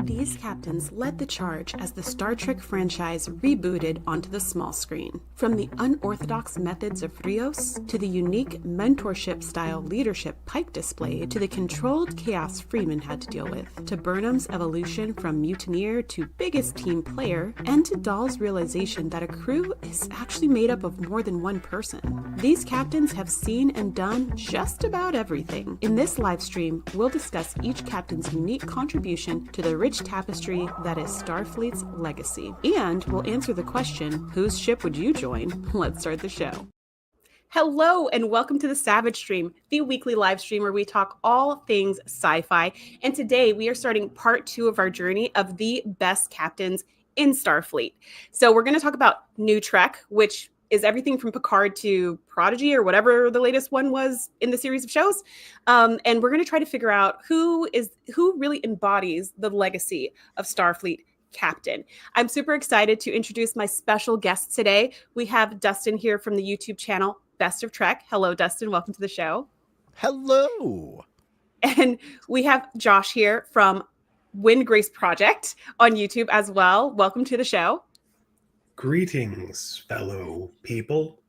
These captains led the charge as the Star Trek franchise rebooted onto the small screen. From the unorthodox methods of Rios, to the unique mentorship-style leadership Pike displayed, to the controlled chaos Freeman had to deal with, to Burnham's evolution from mutineer to biggest team player, and to Dahl's realization that a crew is actually made up of more than one person. These captains have seen and done just about everything. In this live stream, we'll discuss each captain's unique contribution to the rich tapestry that is Starfleet's legacy. And we'll answer the question, whose ship would you join? Let's start the show. Hello and welcome to the Savage Stream, the weekly live stream where we talk all things sci-fi. And today we are starting part 2 of our journey of the best captains in Starfleet. So we're going to talk about New Trek, which is everything from Picard to Prodigy or whatever the latest one was in the series of shows. And we're going to try to figure out who really embodies the legacy of Starfleet captain. I'm super excited to introduce my special guests today. We have Dustin here from the YouTube channel Best of Trek. Hello, Dustin. Welcome to the show. Hello. And we have Josh here from Wind Grace Project on YouTube as well. Welcome to the show. Greetings, fellow people.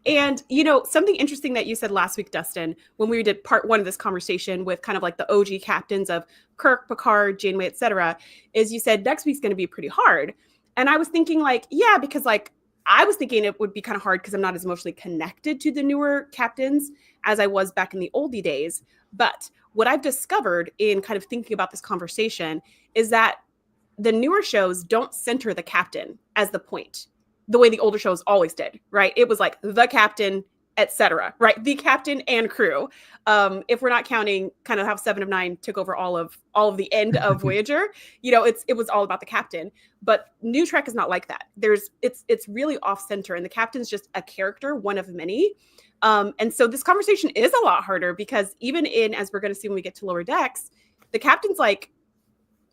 And, you know, something interesting that you said last week, Dustin, when we did part 1 of this conversation with kind of like the OG captains of Kirk, Picard, Janeway, etc., is you said next week's going to be pretty hard. And I was thinking like, yeah, because like I was thinking it would be kind of hard because I'm not as emotionally connected to the newer captains as I was back in the oldie days. But what I've discovered in kind of thinking about this conversation is that the newer shows don't center the captain as the point, the way the older shows always did, right? It was like the captain, etc., right? The captain and crew. If we're not counting kind of how 7 of 9 took over all of the end of Voyager, you know, it was all about the captain. But New Trek is not like that. It's really off center, and the captain's just a character, one of many. And so this conversation is a lot harder because even as we're going to see when we get to Lower Decks, the captain's like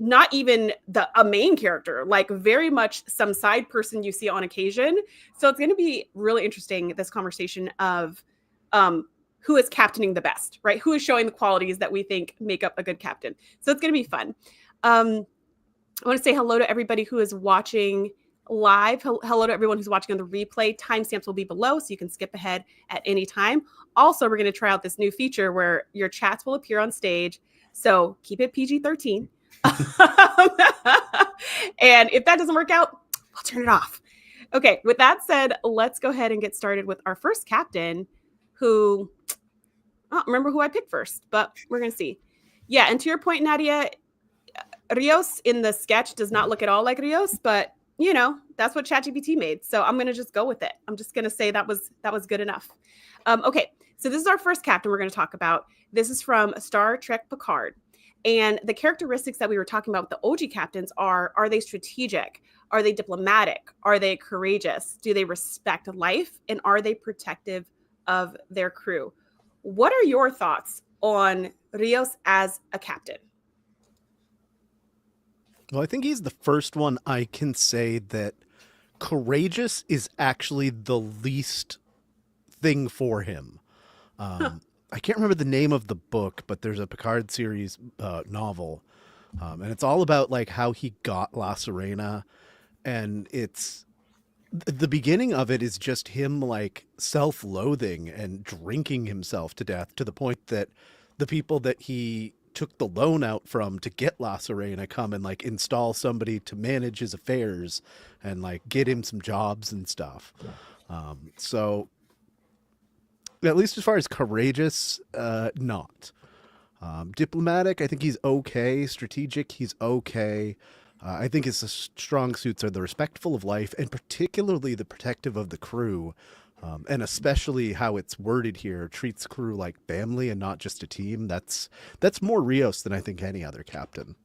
not even a main character, like very much some side person you see on occasion. So it's going to be really interesting, this conversation of who is captaining the best, right? Who is showing the qualities that we think make up a good captain. So it's going to be fun. I want to say hello to everybody who is watching live. Hello to everyone who's watching on the replay. Timestamps will be below, so you can skip ahead at any time. Also, we're going to try out this new feature where your chats will appear on stage. So keep it PG-13. And if that doesn't work out, I'll turn it off. Okay, with that said, let's go ahead and get started with our first captain, who I don't remember who I picked first, but we're going to see. Yeah, and to your point, Nadia, Rios in the sketch does not look at all like Rios, but you know, that's what ChatGPT made. So I'm going to just go with it. I'm just going to say that was good enough. Okay, so this is our first captain we're going to talk about. This is from Star Trek Picard. And the characteristics that we were talking about with the OG captains are they strategic? Are they diplomatic? Are they courageous? Do they respect life? And are they protective of their crew? What are your thoughts on Rios as a captain? Well, I think he's the first one I can say that courageous is actually the least thing for him. I can't remember the name of the book, but there's a Picard series novel, and it's all about like how he got La Sirena, and it's the beginning of it is just him like self-loathing and drinking himself to death to the point that the people that he took the loan out from to get La Sirena come and like install somebody to manage his affairs and like get him some jobs and stuff. So at least as far as courageous, not. Diplomatic, I think he's okay. Strategic, he's okay. I think his strong suits are the respectful of life and particularly the protective of the crew. And especially how it's worded here, treats crew like family and not just a team. That's more Rios than I think any other captain.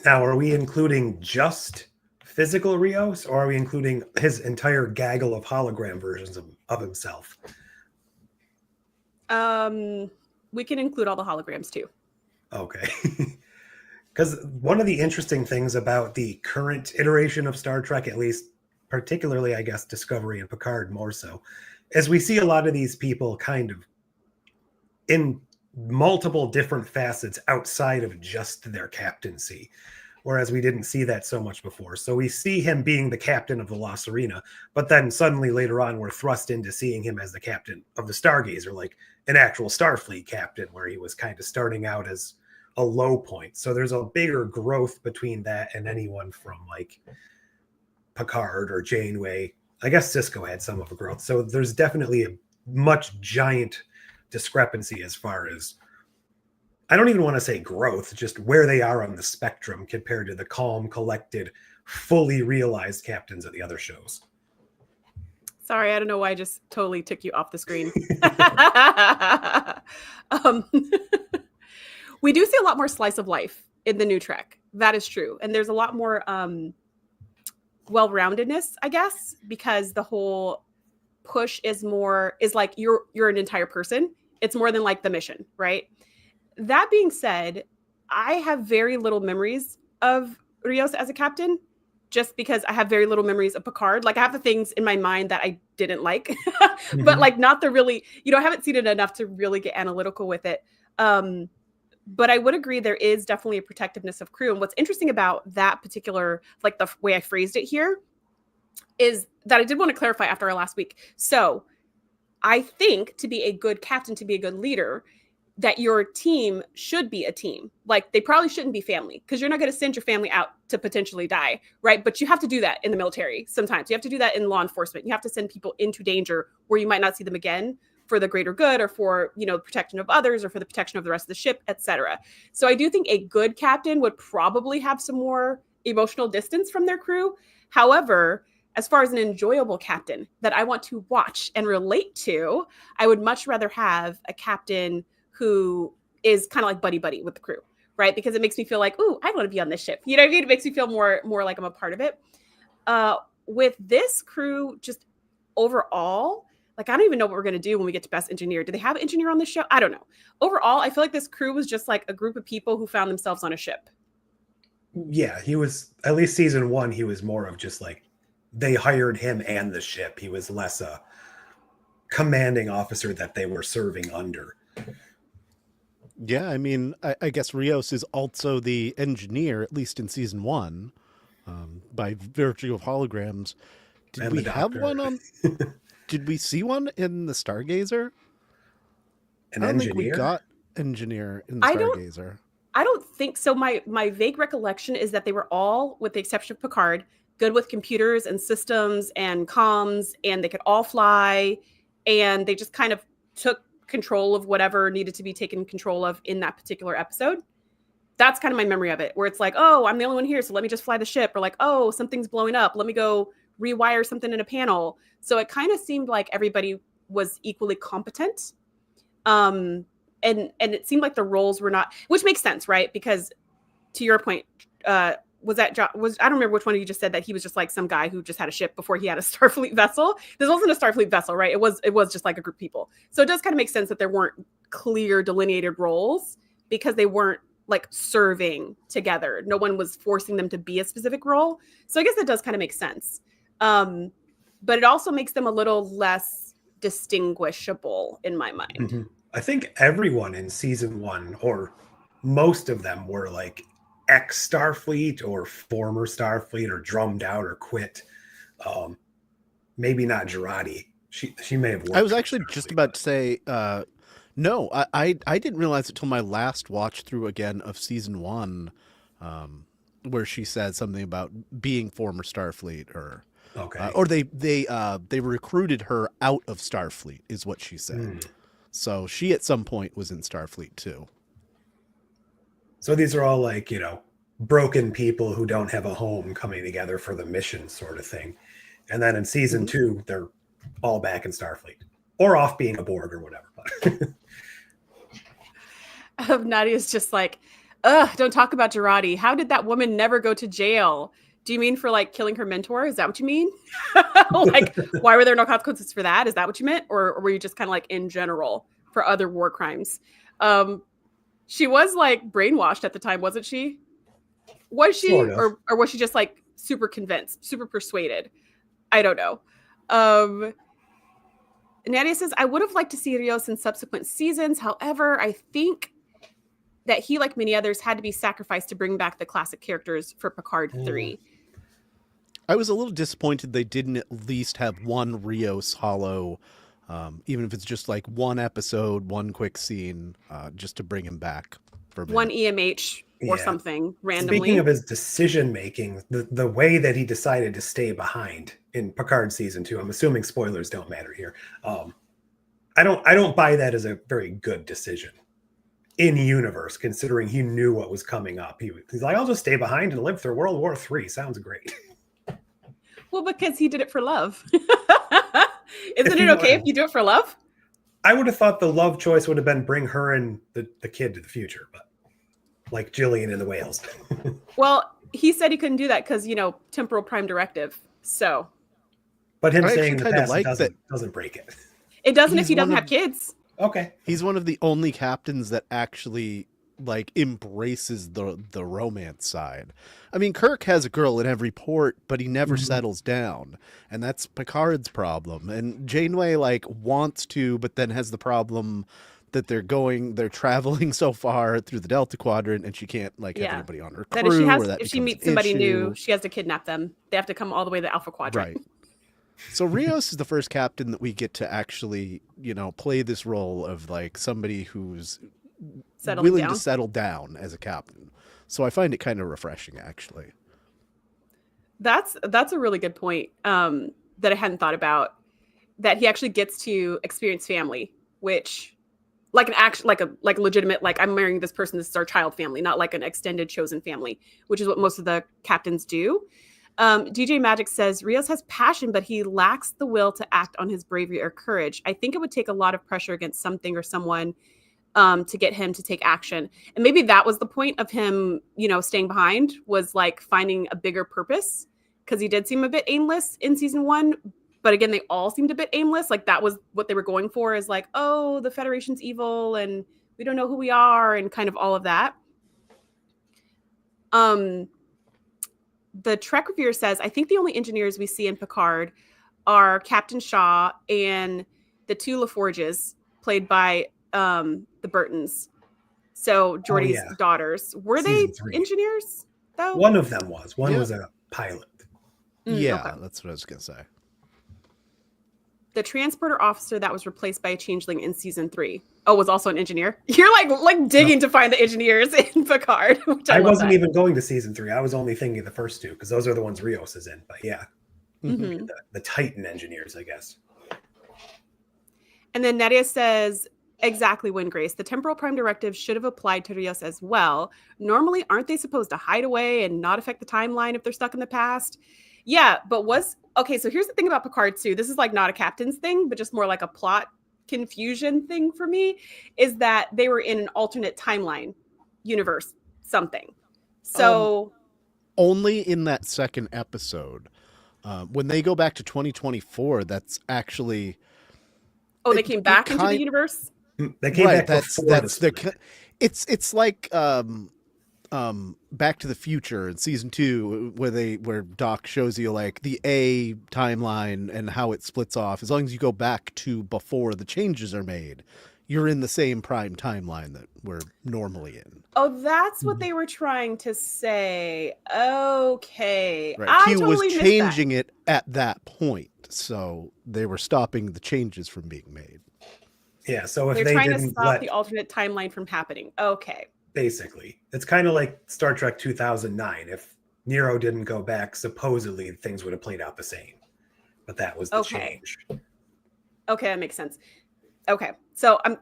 Now, are we including just physical Rios, or are we including his entire gaggle of hologram versions of himself? We can include all the holograms too. Okay. Because one of the interesting things about the current iteration of Star Trek, at least particularly, I guess, Discovery and Picard more so, is we see a lot of these people kind of in multiple different facets outside of just their captaincy, whereas we didn't see that so much before. So we see him being the captain of the La Serena, but then suddenly later on we're thrust into seeing him as the captain of the Stargazer, like an actual Starfleet captain, where he was kind of starting out as a low point. So there's a bigger growth between that and anyone from like Picard or Janeway. I guess Cisco had some of a growth. So there's definitely a much giant discrepancy as far as, I don't even want to say growth, just where they are on the spectrum compared to the calm, collected, fully realized captains of the other shows. Sorry, I don't know why I just totally took you off the screen. We do see a lot more slice of life in the new Trek. That is true. And there's a lot more well-roundedness, I guess, because the whole push is like you're an entire person. It's more than like the mission, right? That being said, I have very little memories of Rios as a captain, just because I have very little memories of Picard. Like I have the things in my mind that I didn't like, but like not the really, I haven't seen it enough to really get analytical with it. But I would agree there is definitely a protectiveness of crew. And what's interesting about that particular, like the way I phrased it here, is that I did want to clarify after our last week. So I think to be a good captain, to be a good leader, that your team should be a team. Like they probably shouldn't be family, because you're not going to send your family out to potentially die, right? But you have to do that in the military sometimes. You have to do that in law enforcement. You have to send people into danger where you might not see them again for the greater good, or for, protection of others, or for the protection of the rest of the ship, etc. So I do think a good captain would probably have some more emotional distance from their crew. However, as far as an enjoyable captain that I want to watch and relate to, I would much rather have a captain who is kind of like buddy with the crew, right? Because it makes me feel like, ooh, I want to be on this ship. You know what I mean? It makes me feel more like I'm a part of it. With this crew, just overall, like, I don't even know what we're going to do when we get to Best Engineer. Do they have an engineer on this show? I don't know. Overall, I feel like this crew was just like a group of people who found themselves on a ship. Yeah, he was, at least season 1, he was more of just like, they hired him and the ship. He was less a commanding officer that they were serving under. Yeah, I mean, I guess Rios is also the engineer, at least in season 1, by virtue of holograms. Did we have one on? Did we see one in the Stargazer? An I don't engineer? think we got engineer in the Stargazer. I don't think so. My vague recollection is that they were all, with the exception of Picard, good with computers and systems and comms, and they could all fly, and they just kind of took control of whatever needed to be taken control of in that particular episode. That's kind of my memory of it, where it's like, oh, I'm the only one here, so let me just fly the ship, or like, oh, something's blowing up, let me go rewire something in a panel. So it kind of seemed like everybody was equally competent. And it seemed like the roles were not, which makes sense, right? Because to your point, I don't remember which one of you just said that he was just like some guy who just had a ship before he had a Starfleet vessel. This wasn't a Starfleet vessel, right? It was just like a group of people. So it does kind of make sense that there weren't clear delineated roles, because they weren't like serving together. No one was forcing them to be a specific role. So I guess that does kind of make sense. But it also makes them a little less distinguishable in my mind. Mm-hmm. I think everyone in season 1, or most of them, were like ex-Starfleet or former Starfleet, or drummed out or quit. Maybe not Girardi. She may have worked. I was actually just about to say, no, I didn't realize it till my last watch through again of season 1, where she said something about being former Starfleet, or okay, or they recruited her out of Starfleet, is what she said. So she at some point was in Starfleet too. So these are all like, broken people who don't have a home coming together for the mission sort of thing. And then in season 2, they're all back in Starfleet, or off being a Borg or whatever. Nadia's just like, ugh, don't talk about Girardi. How did that woman never go to jail? Do you mean for like killing her mentor? Is that what you mean? Like, why were there no consequences for that? Is that what you meant? Or were you just kind of like in general for other war crimes? She was like brainwashed at the time, wasn't she? Was she? Sort of. Or was she just like super convinced, super persuaded? I don't know. Nadia says, I would have liked to see Rios in subsequent seasons. However, I think that he, like many others, had to be sacrificed to bring back the classic characters for Picard 3. I was a little disappointed they didn't at least have one Rios holo, even if it's just like one episode, one quick scene, just to bring him back for a minute. One EMH or something randomly. Speaking of his decision making, the way that he decided to stay behind in Picard season 2, I'm assuming spoilers don't matter here. I don't buy that as a very good decision in universe, considering he knew what was coming up. He's like, I'll just stay behind and live through World War III. Sounds great. Well, because he did it for love. Isn't it okay if you do it for love? I would have thought the love choice would have been bring her and the kid to the future, but like Jillian and the whales. Well, he said he couldn't do that because, temporal prime directive. So. But him saying the past doesn't break it. It doesn't if he doesn't have kids. Okay. He's one of the only captains that actually embraces the romance side. I mean, Kirk has a girl in every port, but he never settles down, and that's Picard's problem. And Janeway wants to, but then has the problem that they're traveling so far through the Delta Quadrant, and she can't have anybody on her crew. That if she meets somebody new, she has to kidnap them. They have to come all the way to the Alpha Quadrant. Right. So Rios is the first captain that we get to actually, play this role of somebody who's willing to settle down as a captain. So I find it kind of refreshing, actually. That's a really good point that I hadn't thought about. That he actually gets to experience family, which like a legitimate, I'm marrying this person, this is our child family, not like an extended chosen family, which is what most of the captains do. DJ Magic says Rios has passion, but he lacks the will to act on his bravery or courage. I think it would take a lot of pressure against something or someone to get him to take action. And maybe that was the point of him, staying behind, was finding a bigger purpose, because he did seem a bit aimless in season 1. But again, they all seemed a bit aimless. That was what they were going for, is oh, the Federation's evil and we don't know who we are, and kind of all of that. The Trek reviewer says, I think the only engineers we see in Picard are Captain Shaw and the 2 LaForges, played by the Burtons. So Geordi's daughters. Were they engineers, though? One of them was. One was a pilot. Okay. That's what I was going to say. The transporter officer that was replaced by a changeling in season 3. Oh, was also an engineer. You're digging to find the engineers in Picard. I wasn't even going to season 3. I was only thinking the first 2, because those are the ones Rios is in. But yeah, the Titan engineers, I guess. And then Nadia says, exactly, Grace. The temporal prime directive should have applied to Rios as well. Normally, aren't they supposed to hide away and not affect the timeline if they're stuck in the past? Yeah, but okay, so here's the thing about Picard too. This is not a captain's thing, but just more like a plot confusion thing for me, is that they were in an alternate timeline universe something. So only in that second episode, when they go back to 2024, that's actually they came back into the universe. They came back. It's like Back to the Future in season 2, where Doc shows you the A timeline and how it splits off. As long as you go back to before the changes are made, you're in the same prime timeline that we're normally in. Oh, that's what they were trying to say. Okay. Right. Q was changing it at that point, so they were stopping the changes from being made. Yeah, so if they're they trying didn't to stop the alternate timeline from happening. Okay. Basically, it's kind of like Star Trek 2009. If Nero didn't go back, supposedly things would have played out the same. But that was the change. Okay, that makes sense. Okay, so I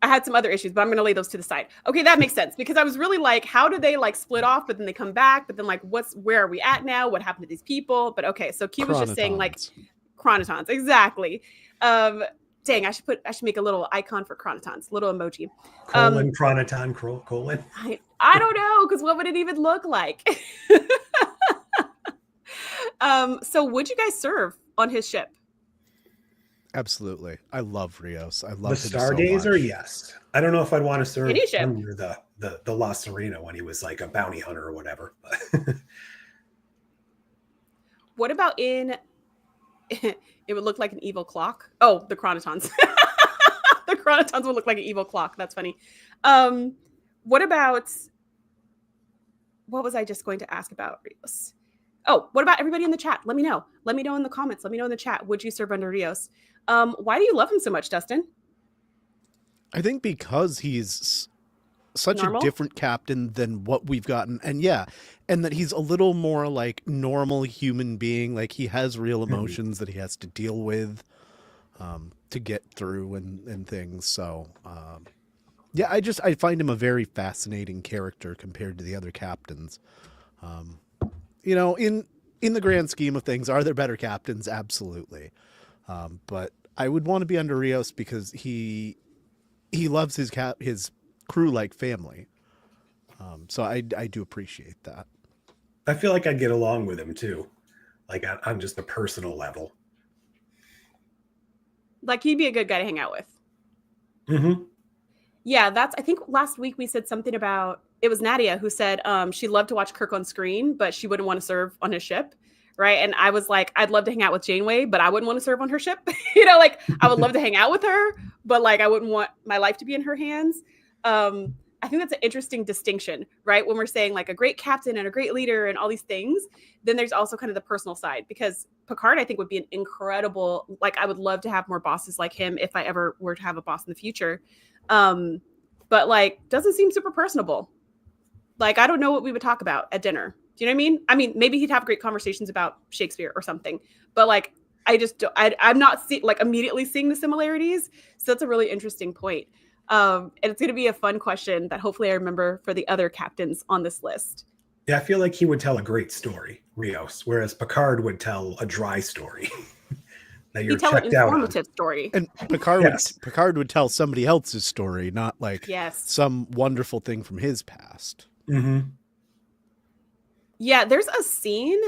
had some other issues, but I'm going to lay those to the side. Okay, that makes sense, because I was really how do they split off, but then they come back, but then where are we at now? What happened to these people? But okay, so Q was just saying chronotons, exactly. Dang, I should make a little icon for chronotons, little emoji. Chronoton, colon. I don't know, because what would it even look like? So would you guys serve on his ship? Absolutely. I love Rios. I love the Stargazer, yes. I don't know if I'd want to serve under the La Serena when he was a bounty hunter or whatever. What about in It would look like an evil clock. Oh, the chronotons. The chronotons would look like an evil clock. That's funny. What was I just going to ask about Rios? Oh, what about everybody in the chat? Let me know. Let me know in the comments. Let me know in the chat. Would you serve under Rios? Why do you love him so much, Dustin? I think because he's such Normal? a different captain than what we've gotten. And and that he's a little more like normal human being. Like he has real emotions that he has to deal with to get through and things. So, I find him a very fascinating character compared to the other captains. In the grand scheme of things, are there better captains? Absolutely. But I would want to be under Rios because he loves his crew like family. So I do appreciate that. I feel like I'd get along with him too, like on just a personal level. Like he'd be a good guy to hang out with. Mm-hmm. Yeah, I think last week we said something about, it was Nadia who said she loved to watch Kirk on screen, but she wouldn't want to serve on his ship. Right. And I was like, I'd love to hang out with Janeway, but I wouldn't want to serve on her ship. Like I would love to hang out with her, but like I wouldn't want my life to be in her hands. I think that's an interesting distinction, right? When we're saying like a great captain and a great leader and all these things, then there's also kind of the personal side, because Picard, I think, would be an incredible, like I would love to have more bosses like him if I ever were to have a boss in the future. But like doesn't seem super personable. Like I don't know what we would talk about at dinner. Do you know what I mean? I mean, maybe he'd have great conversations about Shakespeare or something, but like, I'm not immediately seeing the similarities. So that's a really interesting point. And it's going to be a fun question that hopefully I remember for the other captains on this list. Yeah, I feel like he would tell a great story, Rios, whereas Picard would tell a dry story. That you're He'd tell an checked out on. informative story. And Picard would tell somebody else's story, not like some wonderful thing from his past. Mm-hmm. Yeah, there's a scene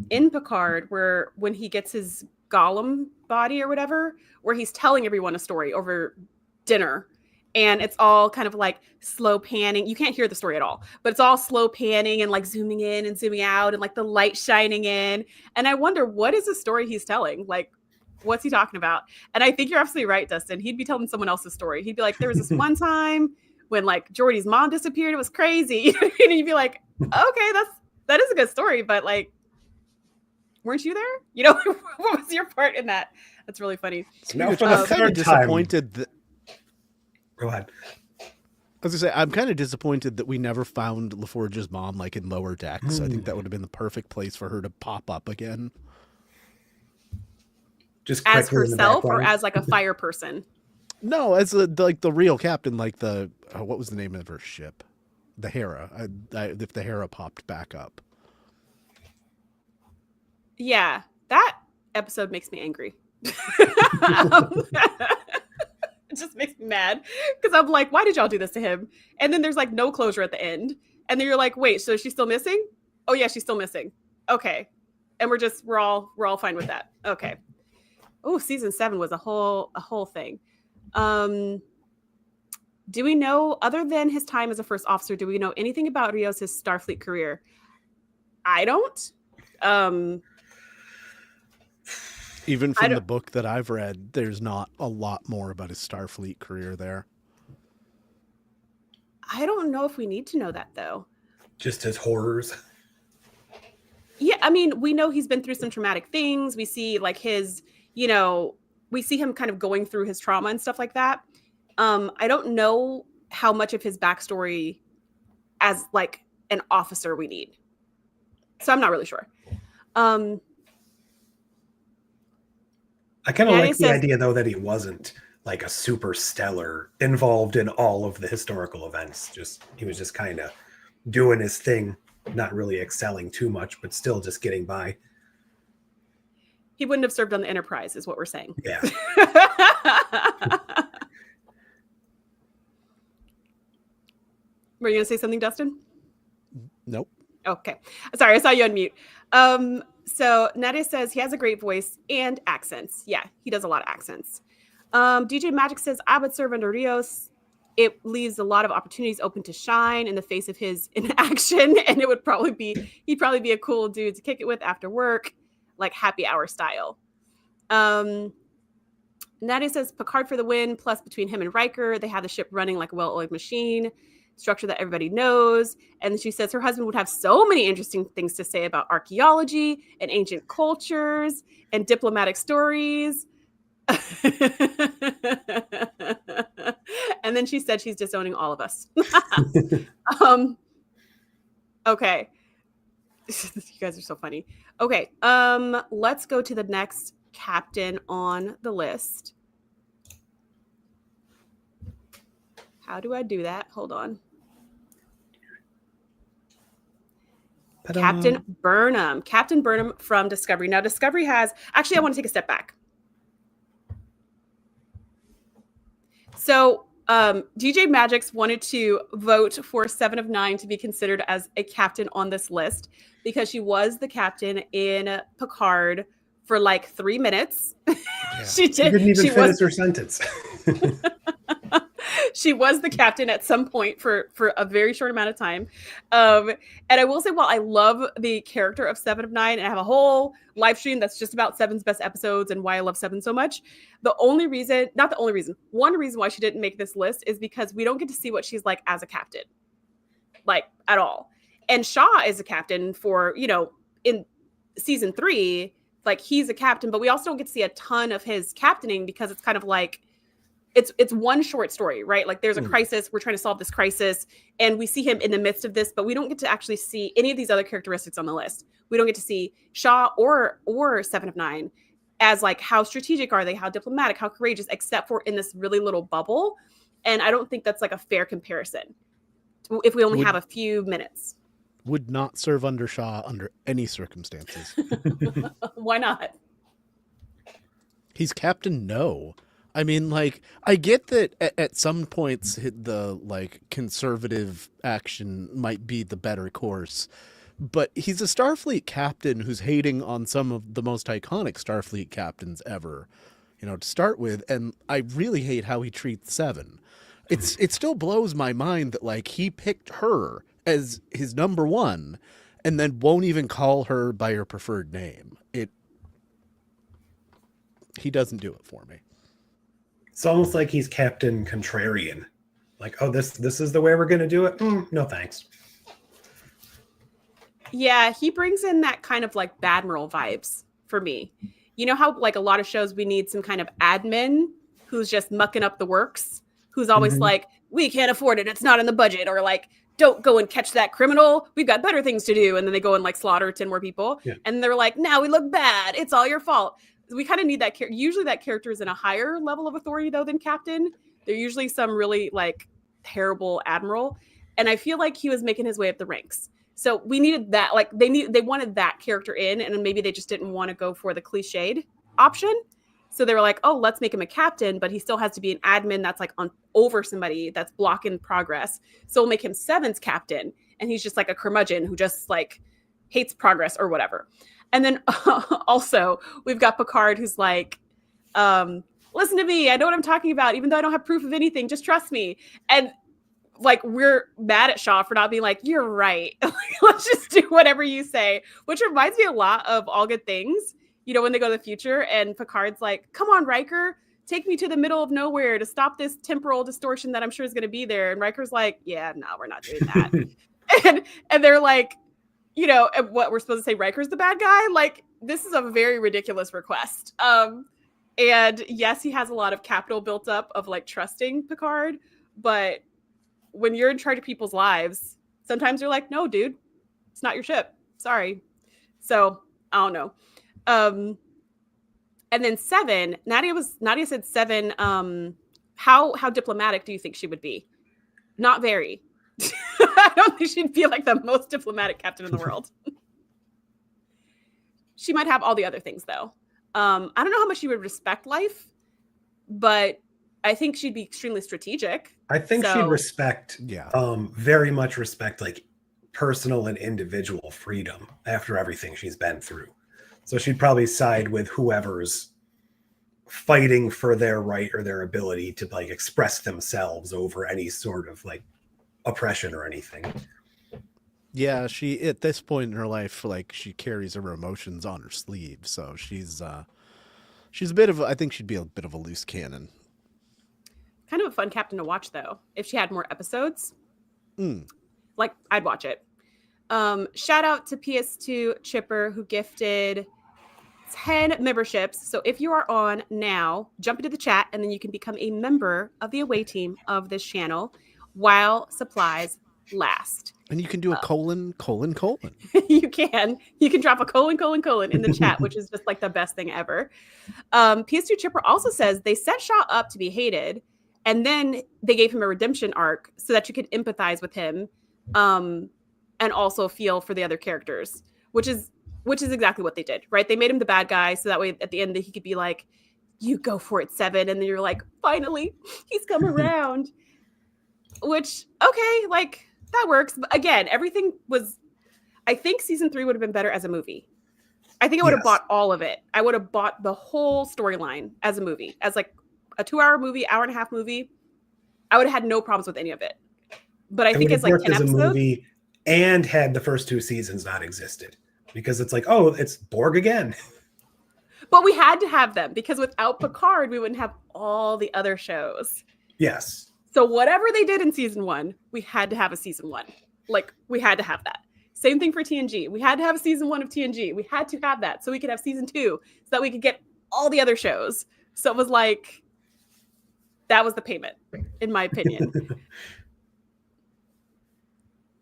in Picard where when he gets his golem body or whatever, where he's telling everyone a story over dinner. And it's all kind of like slow panning. You can't hear the story at all, but it's all slow panning and like zooming in and zooming out and like the light shining in. And I wonder, what is the story he's telling? Like, what's he talking about? And I think you're absolutely right, Dustin. He'd be telling someone else's story. He'd be like, there was this one time when like Geordi's mom disappeared. It was crazy. And you'd be like, okay, that is a good story, but like, weren't you there? What was your part in that? That's really funny. Now for I'm the kind of third time. disappointed that. Go ahead. I was gonna say, I'm kind of disappointed that we never found LaForge's mom like in Lower Decks. I think that would have been the perfect place for her to pop up again. Just as quickly in the herself or background. as like a fire person? No, as the real captain, like what was the name of her ship? The Hera. If the Hera popped back up. Yeah, that episode makes me angry. It just makes me mad because I'm like, why did y'all do this to him? And then there's like no closure at the end. And then you're like, wait, so she's still missing? Oh yeah, she's still missing. Okay. And we're all fine with that. Okay. Oh, season 7 was a whole thing. Do we know, other than his time as a first officer, do we know anything about Rios' Starfleet career? I don't. Even from the book that I've read, there's not a lot more about his Starfleet career there. I don't know if we need to know that, though. Just his horrors. Yeah, I mean, we know he's been through some traumatic things. We see like his, we see him kind of going through his trauma and stuff like that. I don't know how much of his backstory as like an officer we need. So I'm not really sure. I kind of like the idea, though, that he wasn't like a super stellar involved in all of the historical events. He was just kind of doing his thing, not really excelling too much, but still just getting by. He wouldn't have served on the Enterprise, is what we're saying. Yeah. Were you going to say something, Dustin? Nope. Okay. Sorry, I saw you on mute. So Nadia says he has a great voice and accents. Yeah, he does a lot of accents. DJ Magic says, I would serve under Rios. It leaves a lot of opportunities open to shine in the face of his inaction. And he'd probably be a cool dude to kick it with after work, like happy hour style. Nadia says Picard for the win, plus between him and Riker, they have the ship running like a well-oiled machine, structure that everybody knows. And she says her husband would have so many interesting things to say about archaeology and ancient cultures and diplomatic stories. And then she said she's disowning all of us. Okay. You guys are so funny. Okay. Let's go to the next captain on the list. How do I do that? Hold on. Ta-da. Captain Burnham. Captain Burnham from Discovery. Now, Discovery has... Actually, I want to take a step back. So, DJ Magix wanted to vote for 7 of 9 to be considered as a captain on this list because she was the captain in Picard for like 3 minutes. Yeah. She didn't even finish her sentence. She was the captain at some point for a very short amount of time. And I will say, while I love the character of 7 of 9, and I have a whole live stream that's just about 7's best episodes and why I love 7 so much, one reason why she didn't make this list is because we don't get to see what she's like as a captain, like at all. And Shaw is a captain for, in season 3, like he's a captain, but we also don't get to see a ton of his captaining because it's kind of like, it's one short story, right? Like there's a crisis, we're trying to solve this crisis, and we see him in the midst of this, but we don't get to actually see any of these other characteristics on the list. We don't get to see Shaw or 7 of 9 as like how strategic are they, how diplomatic, how courageous, except for in this really little bubble. And I don't think that's like a fair comparison if we only have a few minutes. Would not serve under Shaw under any circumstances. Why not? He's Captain No. I mean, like, I get that at some points the, like, conservative action might be the better course, but he's a Starfleet captain who's hating on some of the most iconic Starfleet captains ever, to start with, and I really hate how he treats 7. It still blows my mind that, like, he picked her as his number 1 and then won't even call her by her preferred name. He doesn't do it for me. It's almost like he's Captain Contrarian. Like, oh, this is the way we're going to do it? No, thanks. Yeah, he brings in that kind of like Badmiral vibes for me. You know how like a lot of shows we need some kind of admin who's just mucking up the works, who's always like, we can't afford it, it's not in the budget, or like, don't go and catch that criminal, we've got better things to do. And then they go and like slaughter 10 more people. Yeah. And they're like, now we look bad, it's all your fault. We kind of need that character. Usually that character is in a higher level of authority though than captain. They're usually some really like terrible admiral. And I feel like he was making his way up the ranks. So we needed that. Like they wanted that character in, and maybe they just didn't want to go for the cliched option. So they were like, oh, let's make him a captain, but he still has to be an admin that's like over somebody that's blocking progress. So we'll make him 7's captain. And he's just like a curmudgeon who just like hates progress or whatever. And then also we've got Picard who's like, listen to me. I know what I'm talking about. Even though I don't have proof of anything, just trust me. And like, we're mad at Shaw for not being like, you're right. Let's just do whatever you say, which reminds me a lot of All Good Things, when they go to the future and Picard's like, come on, Riker, take me to the middle of nowhere to stop this temporal distortion that I'm sure is going to be there. And Riker's like, yeah, no, we're not doing that. and they're like, what we're supposed to say, Riker's the bad guy. Like, this is a very ridiculous request. And yes, he has a lot of capital built up of like trusting Picard, but when you're in charge of people's lives, sometimes you're like, no, dude, it's not your ship. Sorry. So I don't know. And then 7, Nadia said 7. How diplomatic do you think she would be? Not very. I don't think she'd be like the most diplomatic captain in the world. She might have all the other things though. I don't know how much she would respect life, but I think she'd be extremely strategic. I think she'd respect, very much respect like personal and individual freedom after everything she's been through. So she'd probably side with whoever's fighting for their right or their ability to like express themselves over any sort of like oppression or anything. Yeah, she at this point in her life, like she carries her emotions on her sleeve, so she's She's a bit of I think she'd be a bit of a loose cannon. Kind of a fun captain to watch, though. If she had more episodes, Mm. like, I'd watch it. Shout out to PS2 Chipper, who gifted 10 memberships. So if you are on now, jump into the chat, and then you can become a member of the away team of this channel while supplies last. And you can do a colon. You can drop a colon in the chat, which is just like the best thing ever. PS2 Chipper also says they set Shaw up to be hated, and then they gave him a redemption arc so that you could empathize with him, and also feel for the other characters, which is exactly what they did, right? They made him the bad guy so that way at the end he could be like, "You go for it, Seven," and then you're like, "Finally, he's come around." Which, okay, like, that works. But again, everything was, I think season 3 would have been better as a movie. I think I would have bought all of it. I would have bought the whole storyline as a movie, as like a 2-hour movie, hour and a half movie. I would have had no problems with any of it. But I think it's like 10 as a episodes. Movie and had the first 2 seasons not existed, because it's like, oh, it's Borg again. But we had to have them, because without Picard, we wouldn't have all the other shows. Yes. So whatever they did in season 1, we had to have a season 1. Like, we had to have that. Same thing for TNG. We had to have a season 1 of TNG. We had to have that so we could have season 2, so that we could get all the other shows. So it was like, that was the payment, in my opinion.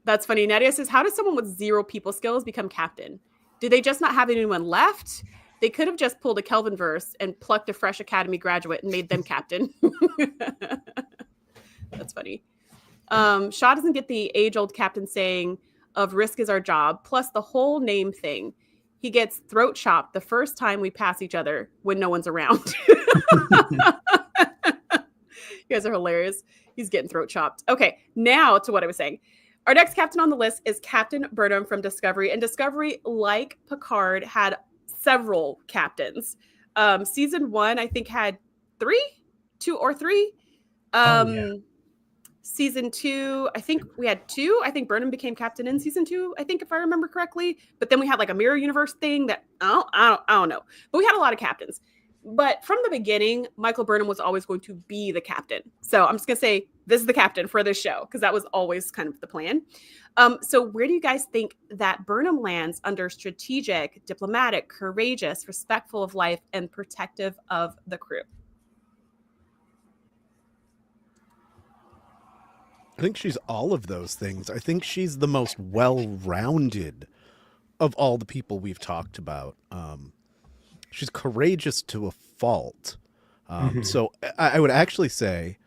That's funny. Nadia says, how does someone with 0 people skills become captain? Did they just not have anyone left? They could have just pulled a Kelvin verse and plucked a fresh academy graduate and made them captain. That's funny. Shaw doesn't get the age-old captain saying of risk is our job, plus the whole name thing. He gets throat chopped the first time we pass each other when no one's around. You guys are hilarious. He's getting throat chopped. Okay, now to what I was saying. Our next captain on the list is Captain Burnham from Discovery. And Discovery, like Picard, had several captains. Season 1, I think, had 2 or 3. Season 2, I think we had 2. I think Burnham became captain in season 2, I think, if I remember correctly. But then we had like a mirror universe thing that I don't know. But we had a lot of captains. But from the beginning, Michael Burnham was always going to be the captain. So I'm just going to say this is the captain for this show, because that was always kind of the plan. So where do you guys think that Burnham lands under strategic, diplomatic, courageous, respectful of life, and protective of the crew? I think she's all of those things. I think she's the most well-rounded of all the people we've talked about. She's courageous to a fault. So I would actually say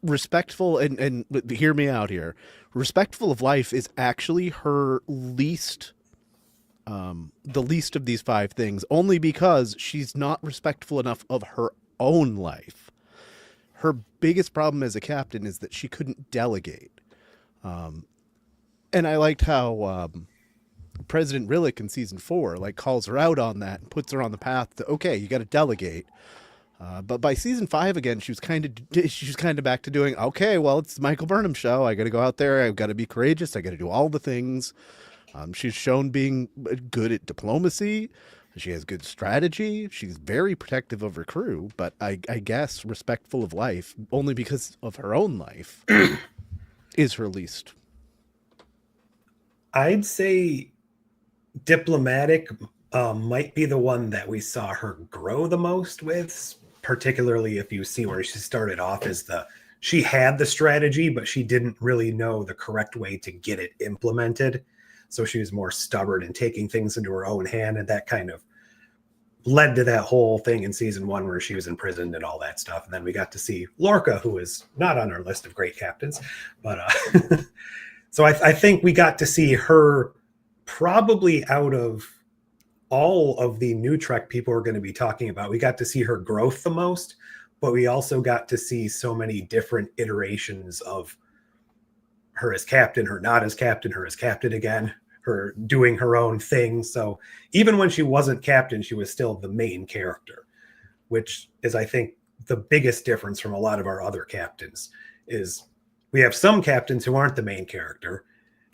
respectful, and hear me out here, respectful of life is actually her least, the least of these 5 things, only because she's not respectful enough of her own life. Her biggest problem as a captain is that she couldn't delegate. And I liked how President Rillick in season 4 like calls her out on that and puts her on the path to, okay, you got to delegate. But by season 5 again, she was kind of back to doing, okay, well, it's the Michael Burnham show. I got to go out there. I've got to be courageous. I got to do all the things. She's shown being good at diplomacy. She has good strategy. She's very protective of her crew, but I guess respectful of life, only because of her own life, is her least. I'd say diplomatic might be the one that we saw her grow the most with, particularly if you see where she started off as she had the strategy, but she didn't really know the correct way to get it implemented. So she was more stubborn and taking things into her own hand, and that kind of led to that whole thing in season 1 where she was imprisoned and all that stuff. And then we got to see Lorca, who is not on our list of great captains, but so I think we got to see her probably out of all of the new Trek people are going to be talking about. We got to see her growth the most, but we also got to see so many different iterations of her as captain, her not as captain, her as captain again, her doing her own thing. So even when she wasn't captain, she was still the main character, which is, I think, the biggest difference from a lot of our other captains. Is we have some captains who aren't the main character,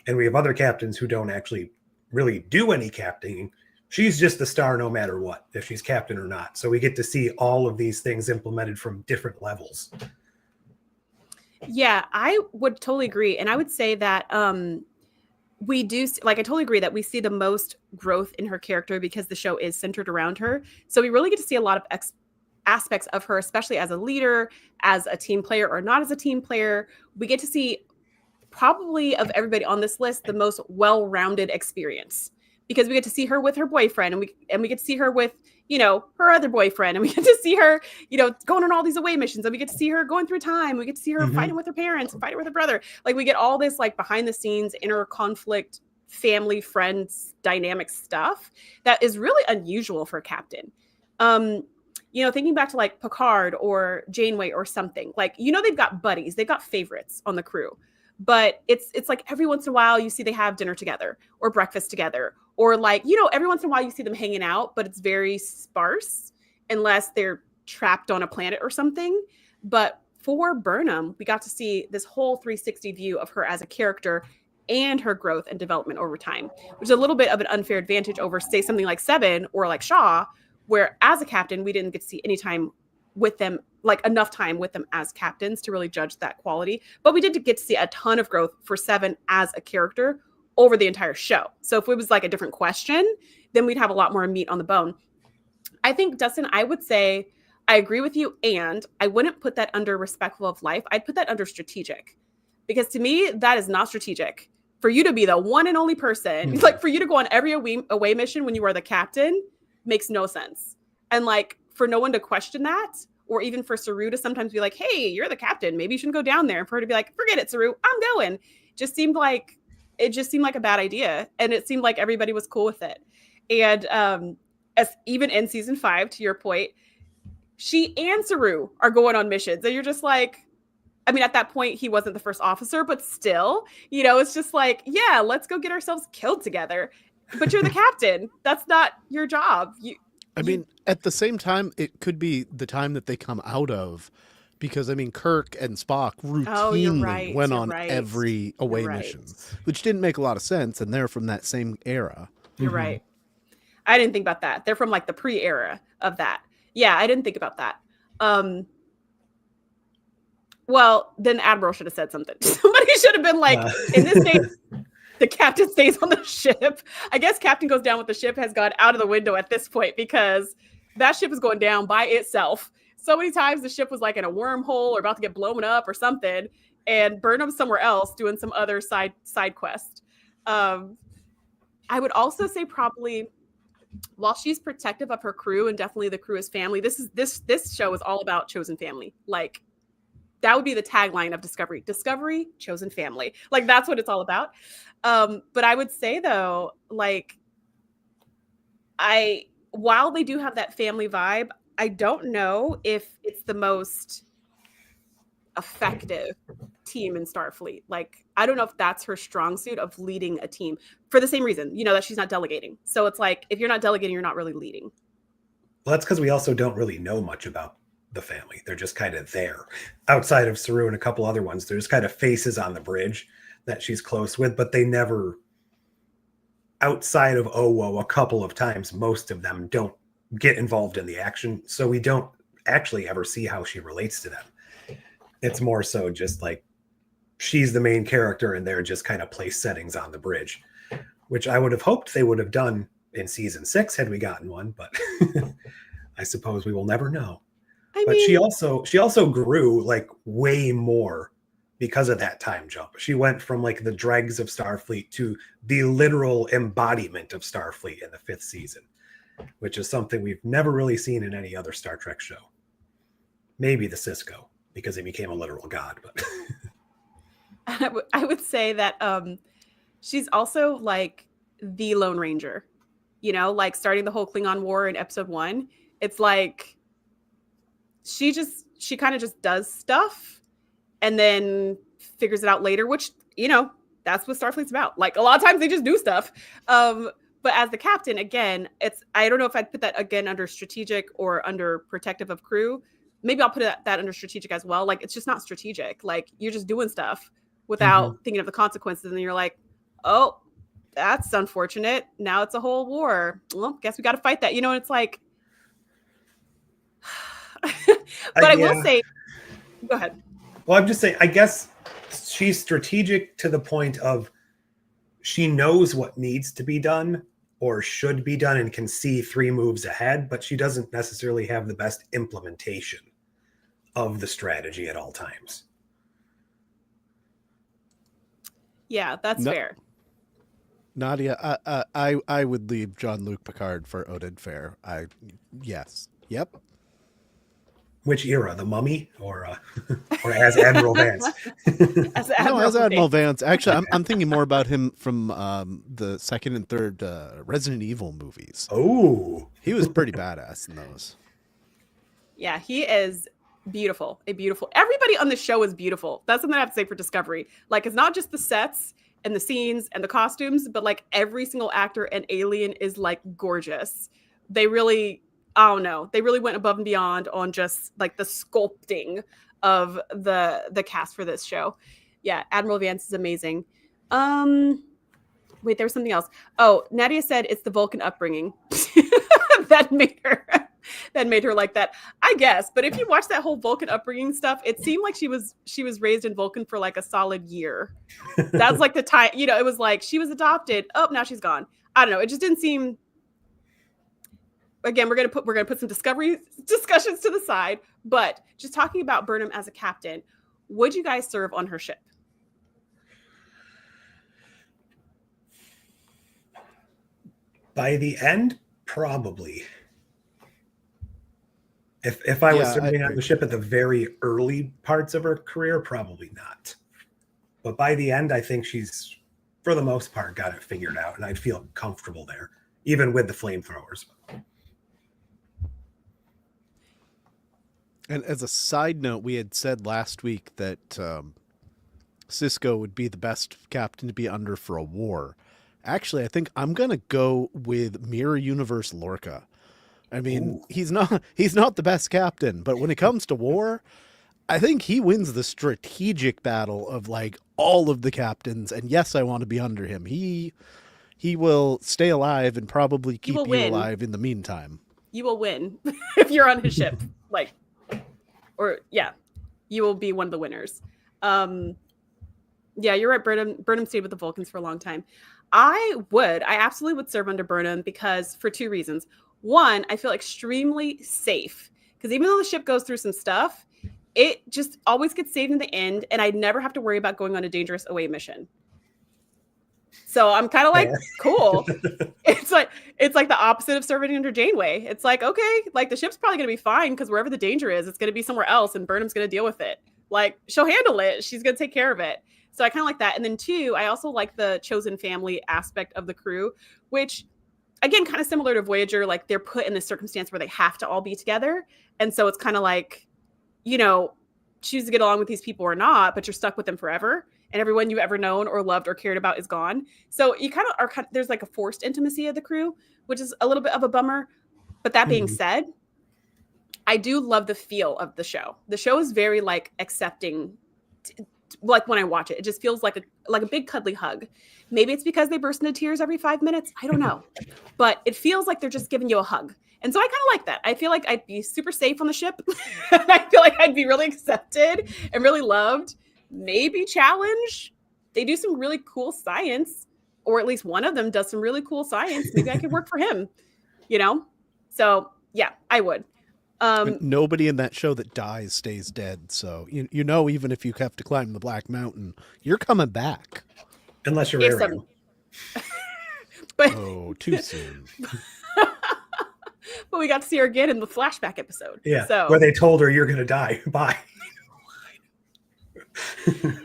and we have other captains who don't actually really do any captaining, she's just the star no matter what, if she's captain or not. So we get to see all of these things implemented from different levels. Yeah, I would totally agree. And I would say that we do, like, I totally agree that we see the most growth in her character because the show is centered around her. So we really get to see a lot of aspects of her, especially as a leader, as a team player or not as a team player. We get to see, probably of everybody on this list, the most well-rounded experience, because we get to see her with her boyfriend, and we get to see her with, you know, her other boyfriend, and we get to see her, you know, going on all these away missions, and we get to see her going through time. We get to see her fighting with her parents, fighting with her brother. Like, we get all this like behind the scenes inner conflict, family, friends, dynamic stuff that is really unusual for a captain. You know, thinking back to like Picard or Janeway or something, like, you know, they've got buddies, they've got favorites on the crew. But it's like every once in a while you see they have dinner together or breakfast together, or like, you know, every once in a while you see them hanging out, but it's very sparse unless they're trapped on a planet or something. But for Burnham, we got to see this whole 360 view of her as a character and her growth and development over time, which is a little bit of an unfair advantage over, say, something like Seven or like Shaw, where as a captain, we didn't get to see any time with them, like enough time with them as captains to really judge that quality. But we did get to see a ton of growth for Seven as a character over the entire show. So if it was like a different question, then we'd have a lot more meat on the bone. I think, Dustin, I would say I agree with you, and I wouldn't put that under respectful of life. I'd put that under strategic, because to me, that is not strategic. For you to be the one and only person, like for you to go on every away mission when you are the captain, makes no sense. And like, for no one to question that, or even for Saru to sometimes be like, hey, you're the captain, maybe you shouldn't go down there. And for her to be like, forget it, Saru, I'm going. It just seemed like a bad idea. And it seemed like everybody was cool with it. And as even in season 5, to your point, she and Saru are going on missions. And you're just like, I mean, at that point, he wasn't the first officer, but still, you know, it's just like, yeah, let's go get ourselves killed together. But you're the captain. That's not your job. I mean, at the same time, it could be the time that they come out of, because, I mean, Kirk and Spock routinely went on every away mission, which didn't make a lot of sense, and they're from that same era. You're right. I didn't think about that. They're from, like, the pre-era of that. Yeah, I didn't think about that. Well, then Admiral should have said something. Somebody should have been like, in this case, the captain stays on the ship. I guess captain goes down with the ship has gone out of the window at this point, because that ship is going down by itself. So many times the ship was like in a wormhole or about to get blown up or something, and Burnham's somewhere else doing some other side quest. I would also say probably, while she's protective of her crew, and definitely the crew is family, this show is all about chosen family. Like, that would be the tagline of Discovery. Discovery, chosen family. Like, that's what it's all about. But I would say, though, like, while they do have that family vibe, I don't know if it's the most effective team in Starfleet. Like, I don't know if that's her strong suit of leading a team, for the same reason, you know, that she's not delegating. So it's like, if you're not delegating, you're not really leading. Well, that's because we also don't really know much about the family. They're just kind of there. Outside of Saru and a couple other ones, there's kind of faces on the bridge that she's close with, but they never, outside of Owo a couple of times, most of them don't get involved in the action. So we don't actually ever see how she relates to them. It's more so just like she's the main character and they're just kind of place settings on the bridge, which I would have hoped they would have done in season 6 had we gotten one, but I suppose we will never know. But she also grew like way more because of that time jump. She went from like the dregs of Starfleet to the literal embodiment of Starfleet in the 5th season, which is something we've never really seen in any other Star Trek show. Maybe the Cisco, because he became a literal god. But I would say that she's also like the Lone Ranger, you know, like starting the whole Klingon War in episode 1. It's like she kind of just does stuff and then figures it out later, which, you know, that's what Starfleet's about. Like, a lot of times they just do stuff. But as the captain, again, I don't know if I'd put that again under strategic or under protective of crew. Maybe I'll put that under strategic as well. Like, it's just not strategic. Like, you're just doing stuff without thinking of the consequences. And you're like, oh, that's unfortunate. Now it's a whole war. Well, guess we got to fight that. And it's like, but I will say, go ahead. Well, I'm just saying, I guess she's strategic to the point of she knows what needs to be done or should be done and can see 3 moves ahead, but she doesn't necessarily have the best implementation of the strategy at all times. Yeah, that's fair. Nadia, I would leave Jean-Luc Picard for Odin Fair. Yes. Yep. Which era? The Mummy or as Admiral Vance? As Admiral Vance. Actually, I'm thinking more about him from the 2nd and 3rd Resident Evil movies. Oh, he was pretty badass in those. Yeah, he is beautiful. Everybody on the show is beautiful. That's something I have to say for Discovery. Like, it's not just the sets and the scenes and the costumes, but like every single actor and alien is like gorgeous. They really, I don't know, they really went above and beyond on just like the sculpting of the cast for this show. Yeah, Admiral Vance is amazing. Wait, there was something else. Oh, Nadia said it's the Vulcan upbringing that made her like that, I guess. But if you watch that whole Vulcan upbringing stuff, it seemed like she was raised in Vulcan for like a solid year. That was like the time, it was like she was adopted. Oh, now she's gone. I don't know. It just didn't seem. Again, we're gonna put some Discovery discussions to the side, but just talking about Burnham as a captain, would you guys serve on her ship? By the end, probably. If I was serving on the ship at the very early parts of her career, probably not. But by the end, I think she's, for the most part, got it figured out, and I'd feel comfortable there, even with the flamethrowers. And as a side note, we had said last week that Cisco would be the best captain to be under for a war. Actually, I think I'm going to go with Mirror Universe Lorca. I mean, he's not the best captain, but when it comes to war, I think he wins the strategic battle of like all of the captains. And yes, I want to be under him. He will stay alive and probably keep you alive in the meantime. You will win if you're on his ship. You will be one of the winners. Yeah, you're right. Burnham stayed with the Vulcans for a long time. I absolutely would serve under Burnham because for 2 reasons. One, I feel extremely safe because even though the ship goes through some stuff, it just always gets saved in the end, and I'd never have to worry about going on a dangerous away mission. So I'm kind of like, cool. It's like the opposite of serving under Janeway. It's like, okay, like the ship's probably going to be fine because wherever the danger is, it's going to be somewhere else, and Burnham's going to deal with it. Like, she'll handle it. She's going to take care of it. So I kind of like that. And then 2, I also like the chosen family aspect of the crew, which, again, kind of similar to Voyager, like they're put in this circumstance where they have to all be together. And so it's kind of like, choose to get along with these people or not, but you're stuck with them forever. And everyone you've ever known or loved or cared about is gone. So you kind of are, there's like a forced intimacy of the crew, which is a little bit of a bummer. But that being said, I do love the feel of the show. The show is very like accepting. Like when I watch it, it just feels like a big cuddly hug. Maybe it's because they burst into tears every 5 minutes. I don't know. But it feels like they're just giving you a hug. And so I kind of like that. I feel like I'd be super safe on the ship. I feel like I'd be really accepted and really loved. Maybe challenged. They do some really cool science, or at least one of them does some really cool science. Maybe I could work for him, So yeah, I would. Nobody in that show that dies stays dead. So, even if you have to climb the Black Mountain, you're coming back. Unless you're Ariel. Too soon. But we got to see her again in the flashback episode. Yeah, where they told her you're going to die. Bye.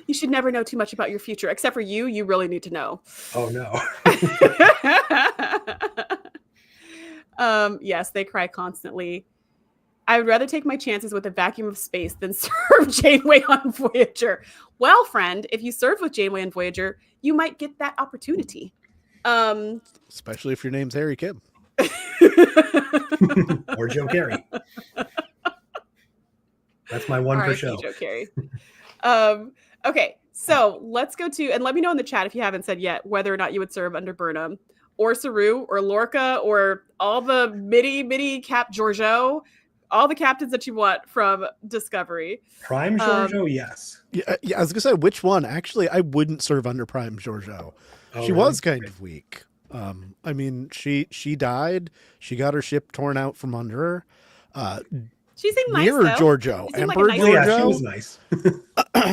You should never know too much about your future. Except for you really need to know. Oh, no. Yes, they cry constantly. I would rather take my chances with a vacuum of space than serve Janeway on Voyager. Well, friend, if you serve with Janeway on Voyager, you might get that opportunity. Especially if your name's Harry Kim. Or Joe Carey. That's my one for show. Joe Carey. Okay, So let's go to, and let me know in the chat if you haven't said yet, whether or not you would serve under Burnham or Saru or Lorca or all the mini Cap Giorgio, all the captains that you want from Discovery. Prime Giorgio, yes. Yeah, I was gonna say which one. Actually, I wouldn't serve under Prime Giorgio. She was kind of weak. I mean, she died. She got her ship torn out from under her. She seemed nice, Mirror though. Giorgio, She seemed like a Emperor nice Giorgio. Yeah, she was nice.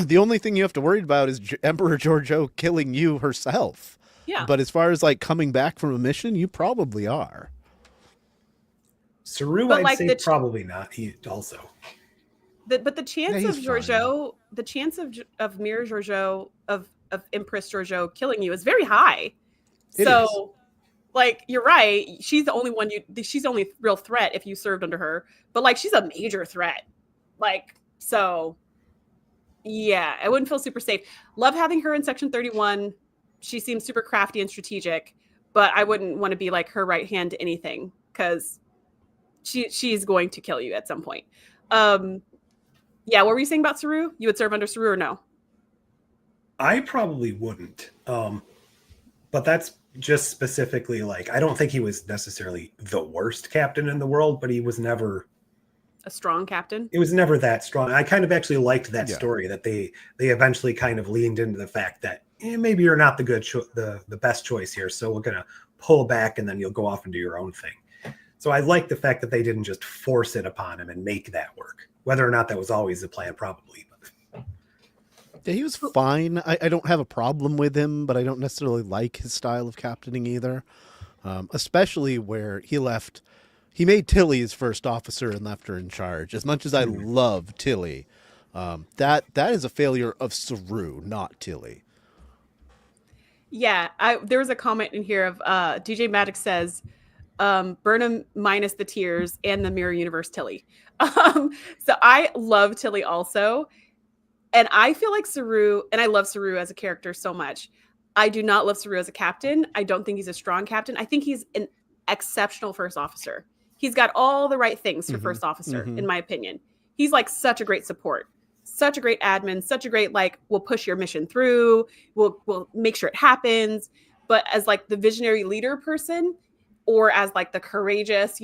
The only thing you have to worry about is Emperor Giorgio killing you herself. Yeah. But as far as like coming back from a mission, you probably are. Saru, But, I'd like, say probably not. He also. But the chance of he's Giorgio, the chance of Mirror Giorgio, of Empress Giorgio killing you is very high. It So, is. like, you're right. She's the only one she's the only real threat if you served under her. But like, she's a major threat. Like, so yeah, I wouldn't feel super safe. Love having her in Section 31. She seems super crafty and strategic, but I wouldn't want to be like her right hand to anything because she's going to kill you at some point. Yeah, what were you saying about Saru? You would serve under Saru or no? I probably wouldn't. But that's just specifically like, I don't think he was necessarily the worst captain in the world, but he was never A strong captain? it was never that strong. I kind of actually liked that Yeah. story that they eventually kind of leaned into the fact that maybe you're not the good the best choice here, so we're gonna pull back and then you'll go off and do your own thing. So I like the fact that they didn't just force it upon him and make that work. Whether or not that was always the plan, probably. But Yeah, he was fine. I don't have a problem with him, but I don't necessarily like his style of captaining either. Especially where he made Tilly his first officer and left her in charge. As much as I love Tilly, that is a failure of Saru, not Tilly. Yeah, there was a comment in here of DJ Maddox says, Burnham minus the tears and the Mirror Universe Tilly. So I love Tilly also. And I feel like Saru, and I love Saru as a character so much. I do not love Saru as a captain. I don't think he's a strong captain. I think he's an exceptional first officer. He's got all the right things for first officer, in my opinion. He's like such a great support, such a great admin, such a great, like, we'll push your mission through, we'll make sure it happens. But as like the visionary leader person, or as like the courageous,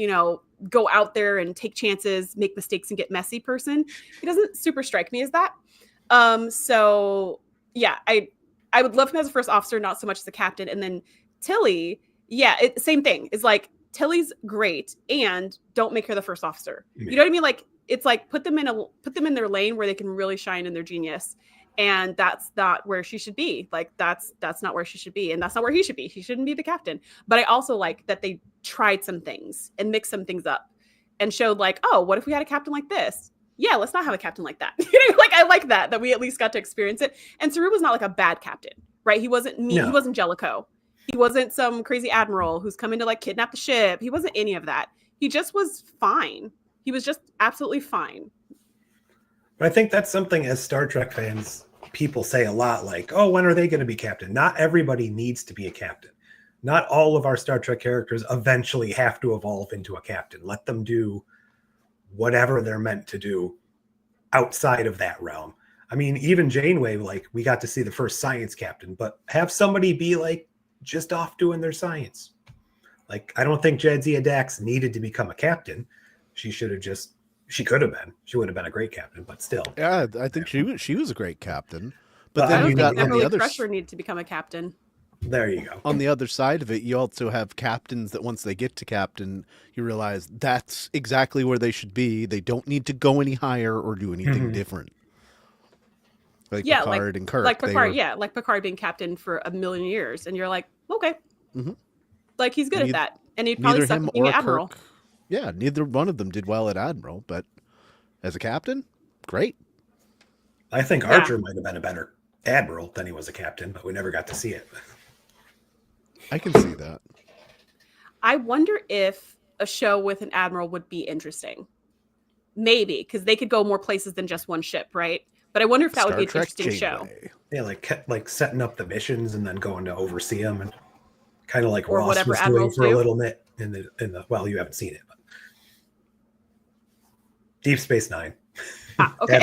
go out there and take chances, make mistakes and get messy person, he doesn't super strike me as that. So yeah, I would love him as a first officer, not so much as a captain. And then Tilly, yeah, same thing. Is like, Tilly's great, and don't make her the first officer. You know what I mean? Like, it's like put them in their lane where they can really shine in their genius. And that's not where she should be. Like, that's not where she should be, and that's not where he should be. He shouldn't be the captain. But I also like that they tried some things and mixed some things up and showed like, oh, what if we had a captain like this? Yeah, let's not have a captain like that. Like, I like that we at least got to experience it. And Saru was not like a bad captain, right? He wasn't mean. No. He wasn't Jellicoe. He wasn't some crazy admiral who's coming to like kidnap the ship. He wasn't any of that. He just was fine. He was just absolutely fine. But I think that's something as Star Trek fans, people say a lot, like, oh, when are they going to be captain? Not everybody needs to be a captain. Not all of our Star Trek characters eventually have to evolve into a captain. Let them do whatever they're meant to do outside of that realm. I mean, even Janeway, like, we got to see the first science captain, but have somebody be like just off doing their science. Like, I don't think Jadzia Dax needed to become a captain. She could have been. She would have been a great captain, but still. Yeah, I think she was a great captain. But then I don't you think got on the other Crusher needed to become a captain. There you go. On the other side of it, you also have captains that once they get to captain, you realize that's exactly where they should be. They don't need to go any higher or do anything different. Like Picard and Kirk. Like Picard, like Picard being captain for a million years. And you're like, okay. Like, he's good at that. And he'd probably suck at being admiral. Kirk, yeah, neither one of them did well at admiral, but as a captain, great. I think Archer might have been a better admiral than he was a captain, but we never got to see it. I can see that. I wonder if a show with an admiral would be interesting. Maybe, because they could go more places than just one ship, right? But I wonder if that would be an interesting show. Yeah, like setting up the missions and then going to oversee them, and kind of like or Ross was doing for a little bit in the well, you haven't seen it, but Deep Space Nine. Okay.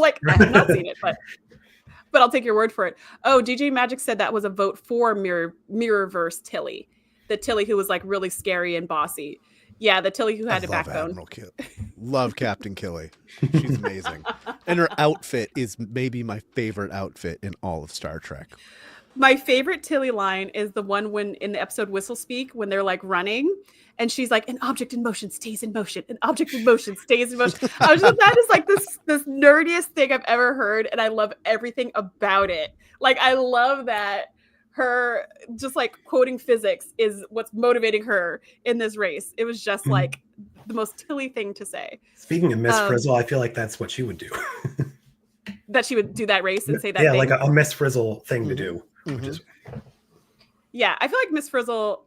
Like, I have not seen it, but but I'll take your word for it. Oh, DJ Magic said that was a vote for Mirrorverse Tilly. The Tilly who was like really scary and bossy. Yeah, the Tilly who had a backbone. Love Captain Killy. She's amazing. And her outfit is maybe my favorite outfit in all of Star Trek. My favorite Tilly line is the one when in the episode Whistle Speak, when they're like running and she's like, an object in motion stays in motion. An object in motion stays in motion. I was just, that is like this nerdiest thing I've ever heard. And I love everything about it. Like, I love that her just like quoting physics is what's motivating her in this race. It was just like the most Tilly thing to say. Speaking of Miss Frizzle, I feel like that's what she would do. That she would do that race and say that thing? Like a Miss Frizzle thing to do. Which is... Yeah, I feel like Miss Frizzle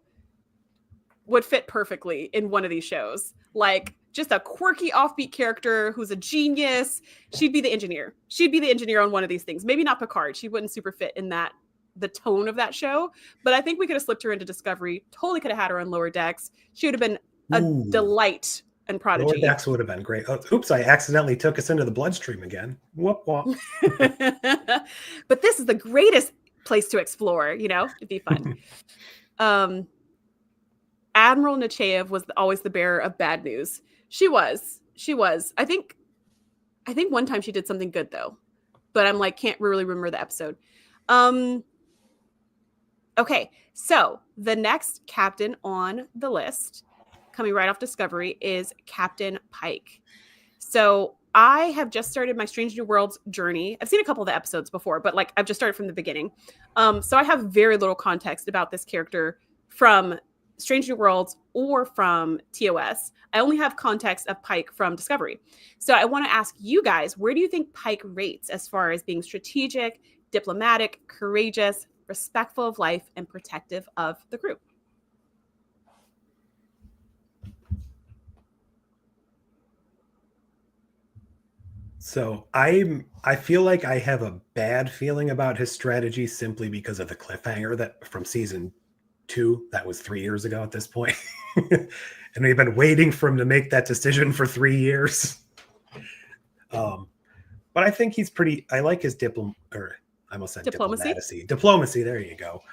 would fit perfectly in one of these shows. Like, just a quirky offbeat character who's a genius. She'd be the engineer. She'd be the engineer on one of these things. Maybe not Picard. She wouldn't super fit in the tone of that show. But I think we could have slipped her into Discovery. Totally could have had her on Lower Decks. She would have been a delight and Prodigy. Lower Decks would have been great. Oh, oops, I accidentally took us into the bloodstream again. Whoop, whoop. But this is the greatest place to explore, it'd be fun. Admiral Nechayev was always the bearer of bad news. She was. I think one time she did something good though, but I'm like, can't really remember the episode. Okay, so the next captain on the list, coming right off Discovery, is Captain Pike. So I have just started my Strange New Worlds journey. I've seen a couple of the episodes before, but like I've just started from the beginning. So I have very little context about this character from Strange New Worlds or from TOS. I only have context of Pike from Discovery. So I want to ask you guys, where do you think Pike rates as far as being strategic, diplomatic, courageous, respectful of life, and protective of the group? So I feel like I have a bad feeling about his strategy simply because of the cliffhanger that from season 2, that was 3 years ago at this point. And we've been waiting for him to make that decision for 3 years. But I think he's I like his diplomacy. Diplomacy, there you go.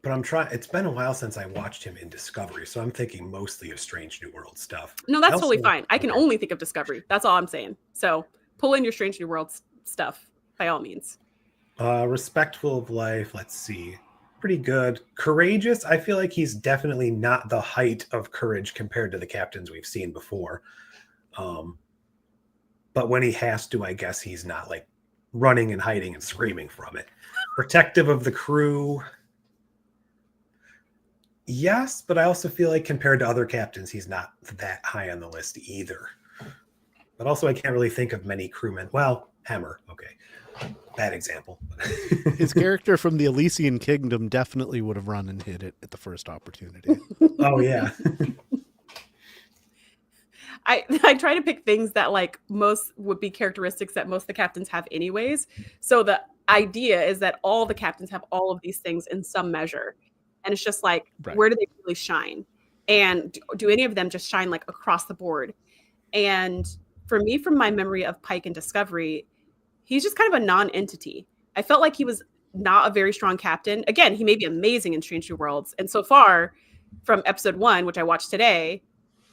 But I'm trying. It's been a while since I watched him in Discovery, so I'm thinking mostly of Strange New World stuff. No, that's totally fine. I can only think of Discovery. That's all I'm saying. So pull in your Strange New World stuff by all means. Respectful of life. Let's see. Pretty good. Courageous. I feel like he's definitely not the height of courage compared to the captains we've seen before. But when he has to, I guess he's not like running and hiding and screaming from it. Protective of the crew. Yes, but I also feel like compared to other captains, he's not that high on the list either. But also, I can't really think of many crewmen. Well, Hammer, okay. Bad example. His character from the Elysian Kingdom definitely would have run and hit it at the first opportunity. Oh, yeah. I try to pick things that like most would be characteristics that most of the captains have anyways. So the idea is that all the captains have all of these things in some measure. And it's just like, where do they really shine? And do any of them just shine like across the board? And for me, from my memory of Pike and Discovery, he's just kind of a non-entity. I felt like he was not a very strong captain. Again, he may be amazing in Strange New Worlds. And so far from episode 1, which I watched today,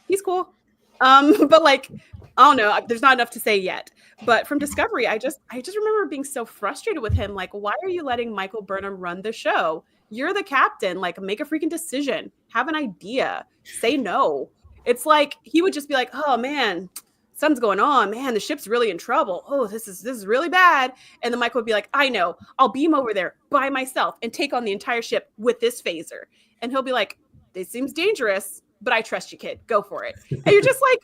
he's cool. But like, I don't know, there's not enough to say yet. But from Discovery, I just remember being so frustrated with him. Like, why are you letting Michael Burnham run the show? You're the captain. Like, make a freaking decision. Have an idea. Say no. It's like he would just be like, oh man, something's going on. Man, the ship's really in trouble. Oh, this is really bad. And then Michael would be like, I know. I'll beam over there by myself and take on the entire ship with this phaser. And he'll be like, this seems dangerous, but I trust you, kid. Go for it. And you're just like,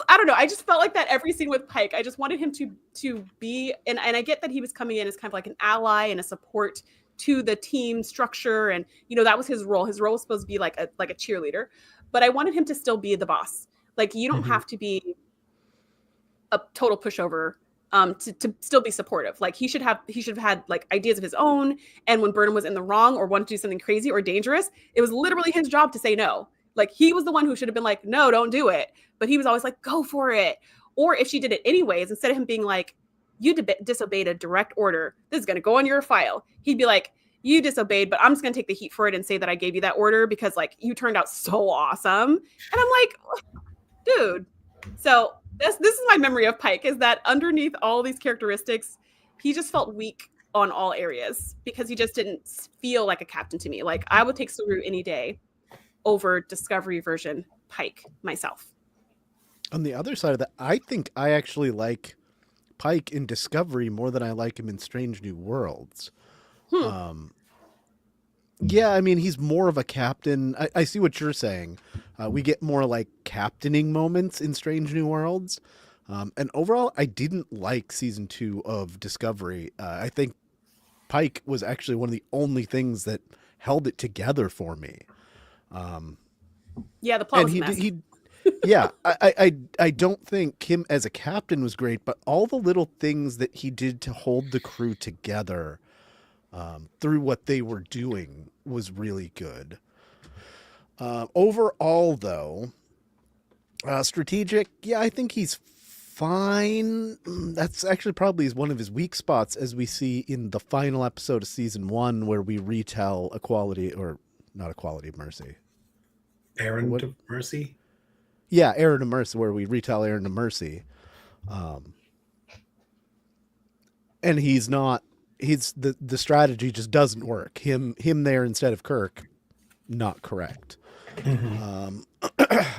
I don't know. I just felt like that every scene with Pike. I just wanted him to be, and I get that he was coming in as kind of like an ally and a support to the team structure. And, that was his role. His role was supposed to be like a cheerleader, but I wanted him to still be the boss. Like, you don't have to be a total pushover to still be supportive. Like, he should have had like ideas of his own. And when Burnham was in the wrong or wanted to do something crazy or dangerous, it was literally his job to say no. Like, he was the one who should have been like, no, don't do it. But he was always like, go for it. Or if she did it anyways, instead of him being like, you disobeyed a direct order, this is going to go on your file, he'd be like, you disobeyed, but I'm just going to take the heat for it and say that I gave you that order because like you turned out so awesome. And I'm like, dude. So this is my memory of Pike, is that underneath all these characteristics, he just felt weak on all areas because he just didn't feel like a captain to me. Like I would take Saru any day over Discovery version Pike myself. On the other side of that, I think I actually like Pike in Discovery more than I like him in Strange New Worlds. Yeah, I mean, he's more of a captain. I see what you're saying. We get more like captaining moments in Strange New Worlds. And overall, I didn't like season 2 of Discovery. I think Pike was actually one of the only things that held it together for me. Yeah, the plot was a mess. Yeah, I don't think him as a captain was great, but all the little things that he did to hold the crew together through what they were doing was really good. Overall, though, strategic, yeah, I think he's fine. That's actually probably one of his weak spots, as we see in the final episode of season 1, where we retell Equality, or not Equality of Mercy. Errand of Mercy? Yeah, Errand of Mercy, where we retell Errand of Mercy. And the strategy just doesn't work. Him there instead of Kirk, not correct. Mm-hmm.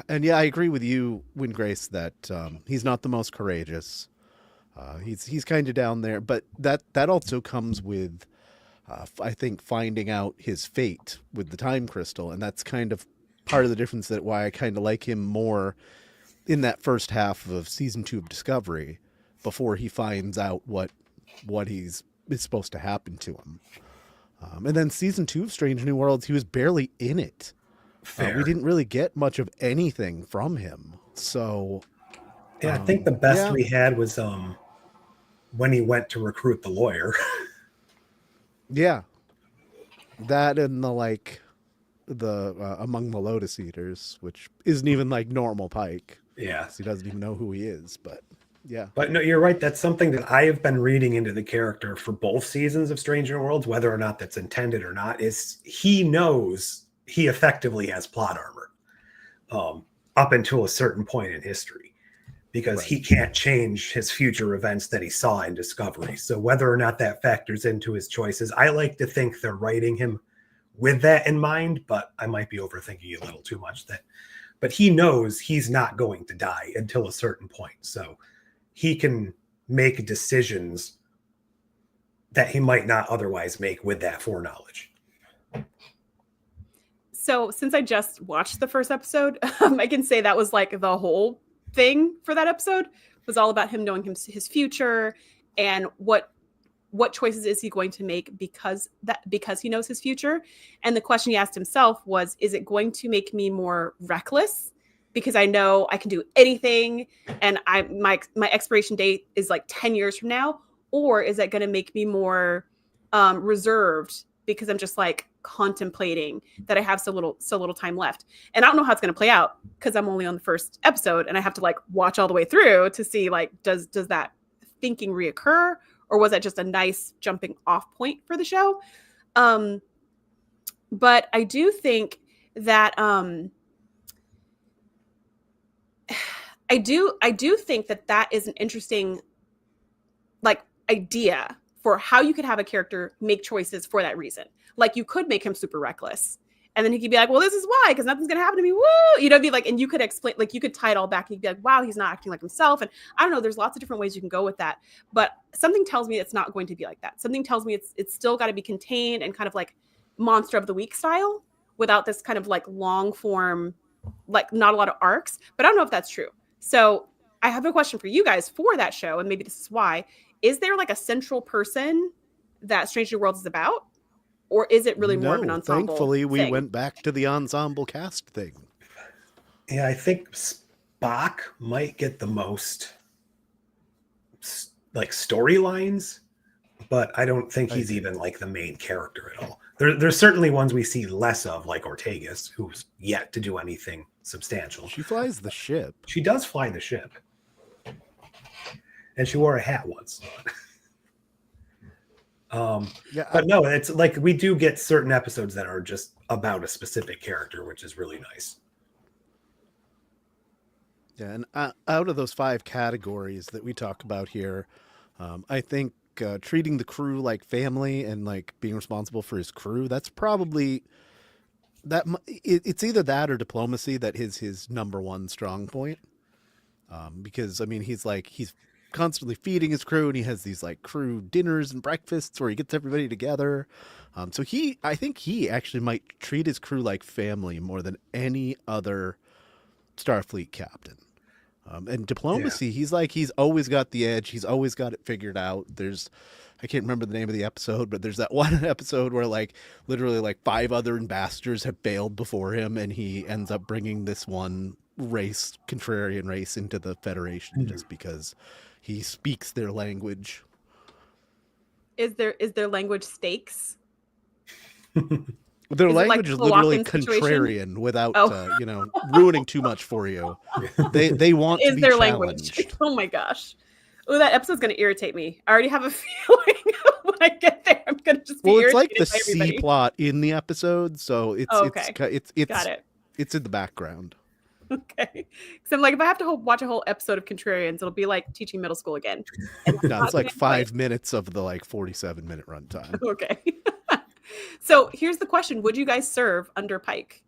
And yeah, I agree with you, Grace, that he's not the most courageous. He's kind of down there, but that also comes with, I think, finding out his fate with the time crystal, and that's kind of part of the difference, that why I kind of like him more in that first half of season 2 of Discovery, before he finds out what is supposed to happen to him. And then season 2 of Strange New Worlds, he was barely in it. We didn't really get much of anything from him. So yeah, I think the best we had was when he went to recruit the lawyer. Yeah. That and the Among the Lotus Eaters, which isn't even like normal Pike. Yeah. He doesn't even know who he is, but yeah. But no, you're right. That's something that I have been reading into the character for both seasons of Strange New Worlds, whether or not that's intended or not, is he knows he effectively has plot armor up until a certain point in history, because he can't change his future events that he saw in Discovery. So whether or not that factors into his choices, I like to think they're writing him with that in mind, but I might be overthinking a little too much. But he knows he's not going to die until a certain point. So he can make decisions that he might not otherwise make with that foreknowledge. So since I just watched the first episode, I can say that was like the whole thing for that episode was all about him knowing his future and what choices is he going to make because he knows his future. And the question he asked himself was, is it going to make me more reckless because I know I can do anything and my expiration date is like 10 years from now? Or is it going to make me more reserved because I'm just like contemplating that I have so little time left? And I don't know how it's going to play out because I'm only on the first episode and I have to like watch all the way through to see like, does that thinking reoccur, or was that just a nice jumping off point for the show? But I do think that I do think that is an interesting like idea for how you could have a character make choices for that reason. Like you could make him super reckless and then he could be like, well, this is why, because nothing's going to happen to me. Woo! You know, be like, and you could explain, like you could tie it all back and you'd be like, wow, he's not acting like himself. And I don't know, there's lots of different ways you can go with that. But something tells me it's not going to be like that. Something tells me it's still got to be contained and kind of like Monster of the Week style without this kind of like long form, like not a lot of arcs. But I don't know if that's true. So I have a question for you guys for that show. And maybe this is why. Is there like a central person that Strange New Worlds is about? Or is it really more of an ensemble thankfully, we thing? went back to the ensemble cast thing. Yeah, I think Spock might get the most like storylines, but I don't think he's even like the main character at all. There's certainly ones we see less of, like Ortegas, who's yet to do anything substantial. She flies the ship. She does fly the ship. and she wore a hat once. Yeah, But no, it's like we do get certain episodes that are just about a specific character, which is really nice. Yeah, and out of those 5 categories that we talk about here, I think treating the crew like family and like being responsible for his crew, that's probably it's either that or diplomacy that is his number one strong point. Because I mean, he's constantly feeding his crew, and he has these like crew dinners and breakfasts where he gets everybody together. So I think he actually might treat his crew like family more than any other Starfleet captain. And diplomacy, he's always got the edge. He's always got it figured out. I can't remember the name of the episode, but there's that one episode where like literally like 5 other ambassadors have failed before him, and he ends up bringing this one contrarian race into the Federation just because he speaks their language. Is their language stakes? Their language is literally contrarian without ruining too much for you. They want to be their challenged. Language? Oh my gosh. Oh, that episode's going to irritate me. I already have a feeling when I get there, I'm going to just be irritated. Well, it's like the by everybody. C plot in the episode, so it's Got it. It's in the background. Okay. So I'm like, if I have to watch a whole episode of Contrarians, it'll be like teaching middle school again. No, it's like 5 minutes of the like 47-minute runtime. Okay. So here's the question. Would you guys serve under Pike?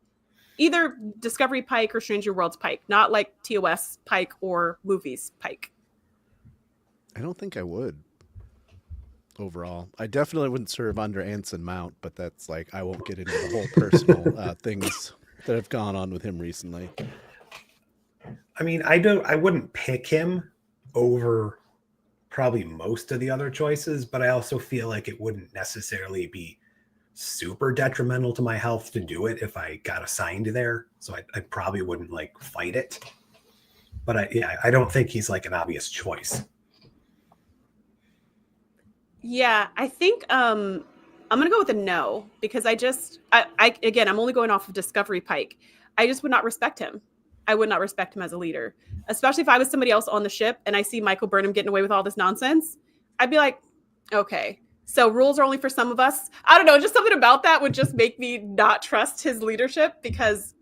Either Discovery Pike or Stranger Worlds Pike, not like TOS Pike or movies Pike. I don't think I would. Overall, I definitely wouldn't serve under Anson Mount, but that's like, I won't get into the whole personal things that have gone on with him recently. I mean, I wouldn't pick him over probably most of the other choices, but I also feel like it wouldn't necessarily be super detrimental to my health to do it if I got assigned there. So I probably wouldn't like fight it. But I don't think he's like an obvious choice. Yeah, I think I'm gonna go with a no, because again, I'm only going off of Discovery Pike. I just would not respect him. I would not respect him as a leader, especially if I was somebody else on the ship and I see Michael Burnham getting away with all this nonsense. I'd be like, okay, so rules are only for some of us. I don't know, just something about that would just make me not trust his leadership, because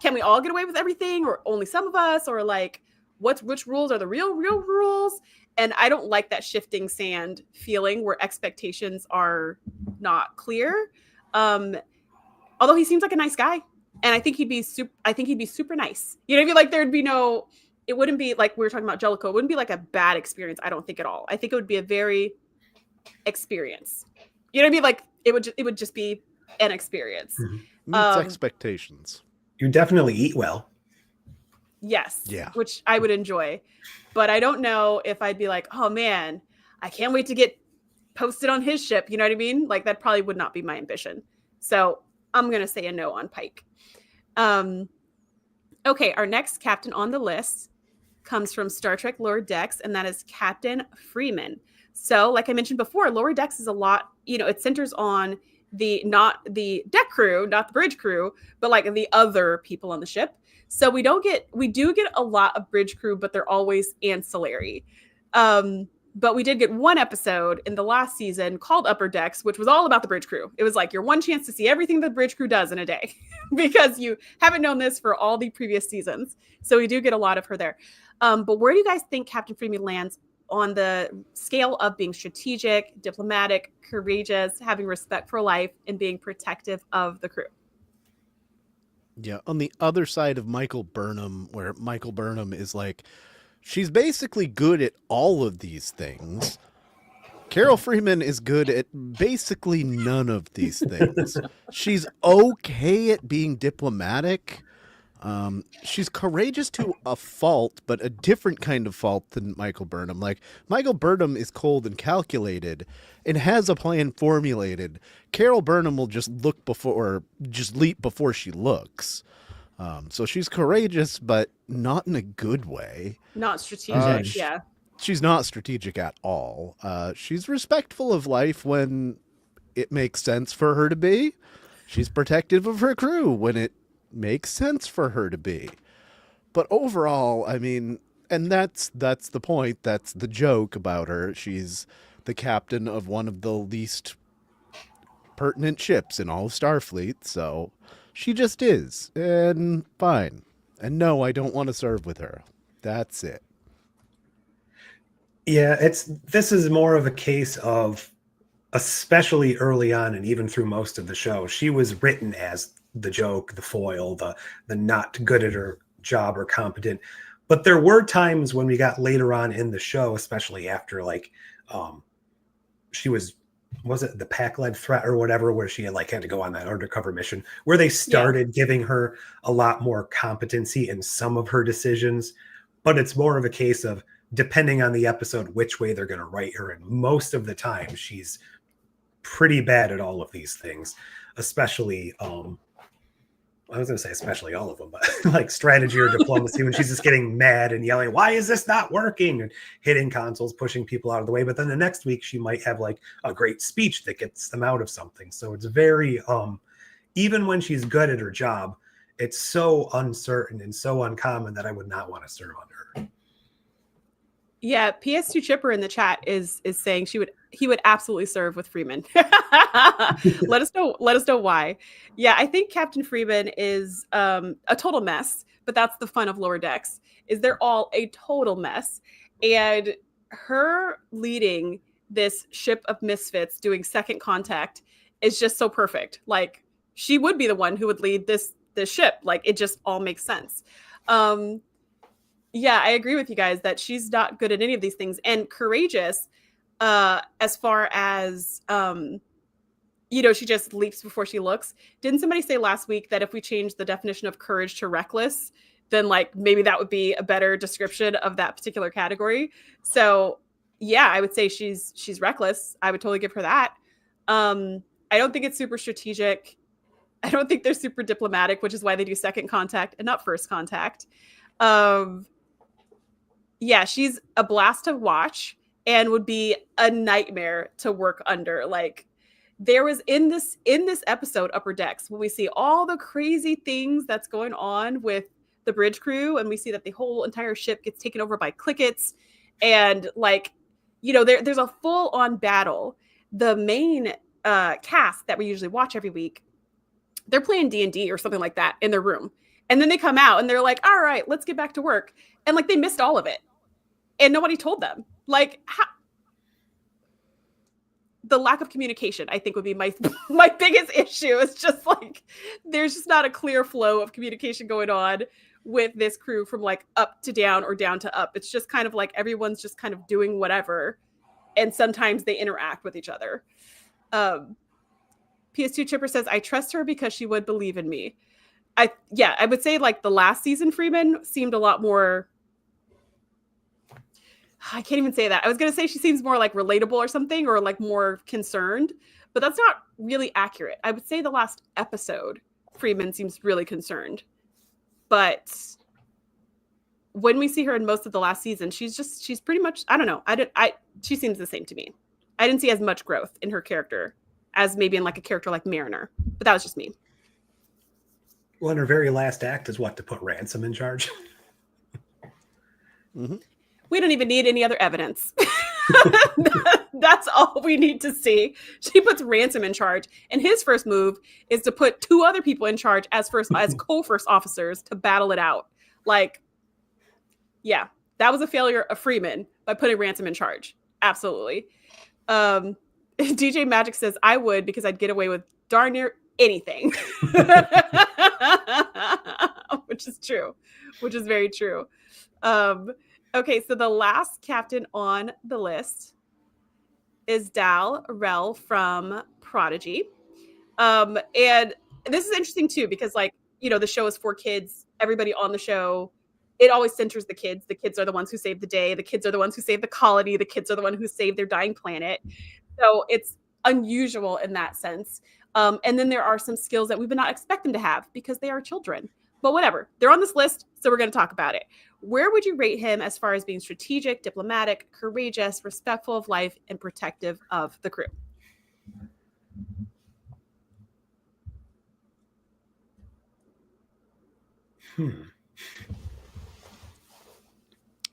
can we all get away with everything, or only some of us, or like which rules are the real rules? And I don't like that shifting sand feeling where expectations are not clear. Although he seems like a nice guy, and I think he'd be super nice. You know what I mean? Like it wouldn't be like we were talking about Jellicoe. It wouldn't be like a bad experience. I don't think at all. I think it would be a very experience. You know what I mean? Like it would just be an experience. Mm-hmm. Meets expectations. You definitely eat well. Yes. Yeah. Which I would enjoy. But I don't know if I'd be like, oh man, I can't wait to get posted on his ship. You know what I mean? Like that probably would not be my ambition. So I'm going to say a no on Pike. Okay. Our next captain on the list comes from Star Trek Lower Decks, and that is Captain Freeman. So like I mentioned before, Lower Decks is a lot, it centers on not the deck crew, not the bridge crew, but like the other people on the ship. So we do get a lot of bridge crew, but they're always ancillary. But we did get one episode in the last season called Upper Decks, which was all about the bridge crew. It was like your one chance to see everything the bridge crew does in a day because you haven't known this for all the previous seasons. So we do get a lot of her there. But where do you guys think Captain Freeman lands on the scale of being strategic, diplomatic, courageous, having respect for life, and being protective of the crew? Yeah, on the other side of Michael Burnham, where Michael Burnham is like, she's basically good at all of these things. Carol Freeman is good at basically none of these things. She's okay at being diplomatic. She's courageous to a fault, but a different kind of fault than Michael Burnham. Like, Michael Burnham is cold and calculated and has a plan formulated. Carol Burnham will just leap before she looks. So she's courageous, but not in a good way. Not strategic, yeah. She's not strategic at all. She's respectful of life when it makes sense for her to be. She's protective of her crew when it makes sense for her to be. But overall, I mean, And that's the point. That's the joke about her. She's the captain of one of the least pertinent ships in all of Starfleet, so she just is. And fine. And no, I don't want to serve with her. That's it. Yeah, this is more of a case of, especially early on and even through most of the show, she was written as the joke, the foil, the not good at her job or competent. But there were times when we got later on in the show, especially after like she was it the pack led threat or whatever, where she had to go on that undercover mission, where they started giving her a lot more competency in some of her decisions. But it's more of a case of, depending on the episode, which way they're going to write her. And most of the time she's pretty bad at all of these things, especially I was going to say especially all of them, but like strategy or diplomacy, when she's just getting mad and yelling, why is this not working? And hitting consoles, pushing people out of the way. But then the next week she might have like a great speech that gets them out of something. So it's very, even when she's good at her job, it's so uncertain and so uncommon that I would not want to serve under her. Yeah, PS2 Chipper in the chat is saying he would absolutely serve with Freeman. Let us know why. Yeah, I think Captain Freeman is a total mess, but that's the fun of Lower Decks, is they're all a total mess. And her leading this ship of misfits doing second contact is just so perfect. Like, she would be the one who would lead this ship. Like, it just all makes sense. Yeah, I agree with you guys that she's not good at any of these things, and courageous, as far as, she just leaps before she looks. Didn't somebody say last week that if we change the definition of courage to reckless, then like maybe that would be a better description of that particular category? So yeah, I would say she's reckless. I would totally give her that. I don't think it's super strategic. I don't think they're super diplomatic, which is why they do second contact and not first contact. Yeah, she's a blast to watch and would be a nightmare to work under. Like, there was in this episode, Upper Decks, when we see all the crazy things that's going on with the bridge crew, and we see that the whole entire ship gets taken over by clickets, and like, there's a full-on battle. The main cast that we usually watch every week, they're playing D&D or something like that in their room. And then they come out and they're like, all right, let's get back to work. And like, they missed all of it. And nobody told them. Like, the lack of communication, I think, would be my biggest issue. It's just like, there's just not a clear flow of communication going on with this crew from like up to down or down to up. It's just kind of like everyone's just kind of doing whatever. And sometimes they interact with each other. PS2 Chipper says, I trust her because she would believe in me. I would say like the last season Freeman seemed a lot more, I can't even say that. I was going to say she seems more like relatable or something, or like more concerned, but that's not really accurate. I would say the last episode Freeman seems really concerned, but when we see her in most of the last season, she's pretty much, I don't know. She seems the same to me. I didn't see as much growth in her character as maybe in like a character like Mariner, but that was just me. Well, and her very last act is what, to put Ransom in charge? Mm-hmm. We don't even need any other evidence. That's all we need to see. She puts Ransom in charge, and his first move is to put two other people in charge as co-first officers to battle it out. Like, yeah, that was a failure of Freeman by putting Ransom in charge. Absolutely. DJ Magic says, I would, because I'd get away with darn near anything. Which is true. Which is very true. Okay, so the last captain on the list is Dal Rel from Prodigy. And this is interesting too, because like, the show is for kids. Everybody on the show, it always centers the kids. The kids are the ones who save the day. The kids are the ones who save the colony. The kids are the ones who save their dying planet. So it's unusual in that sense. And then there are some skills that we would not expect them to have because they are children. But whatever, they're on this list, so we're going to talk about it. Where would you rate him as far as being strategic, diplomatic, courageous, respectful of life, and protective of the crew?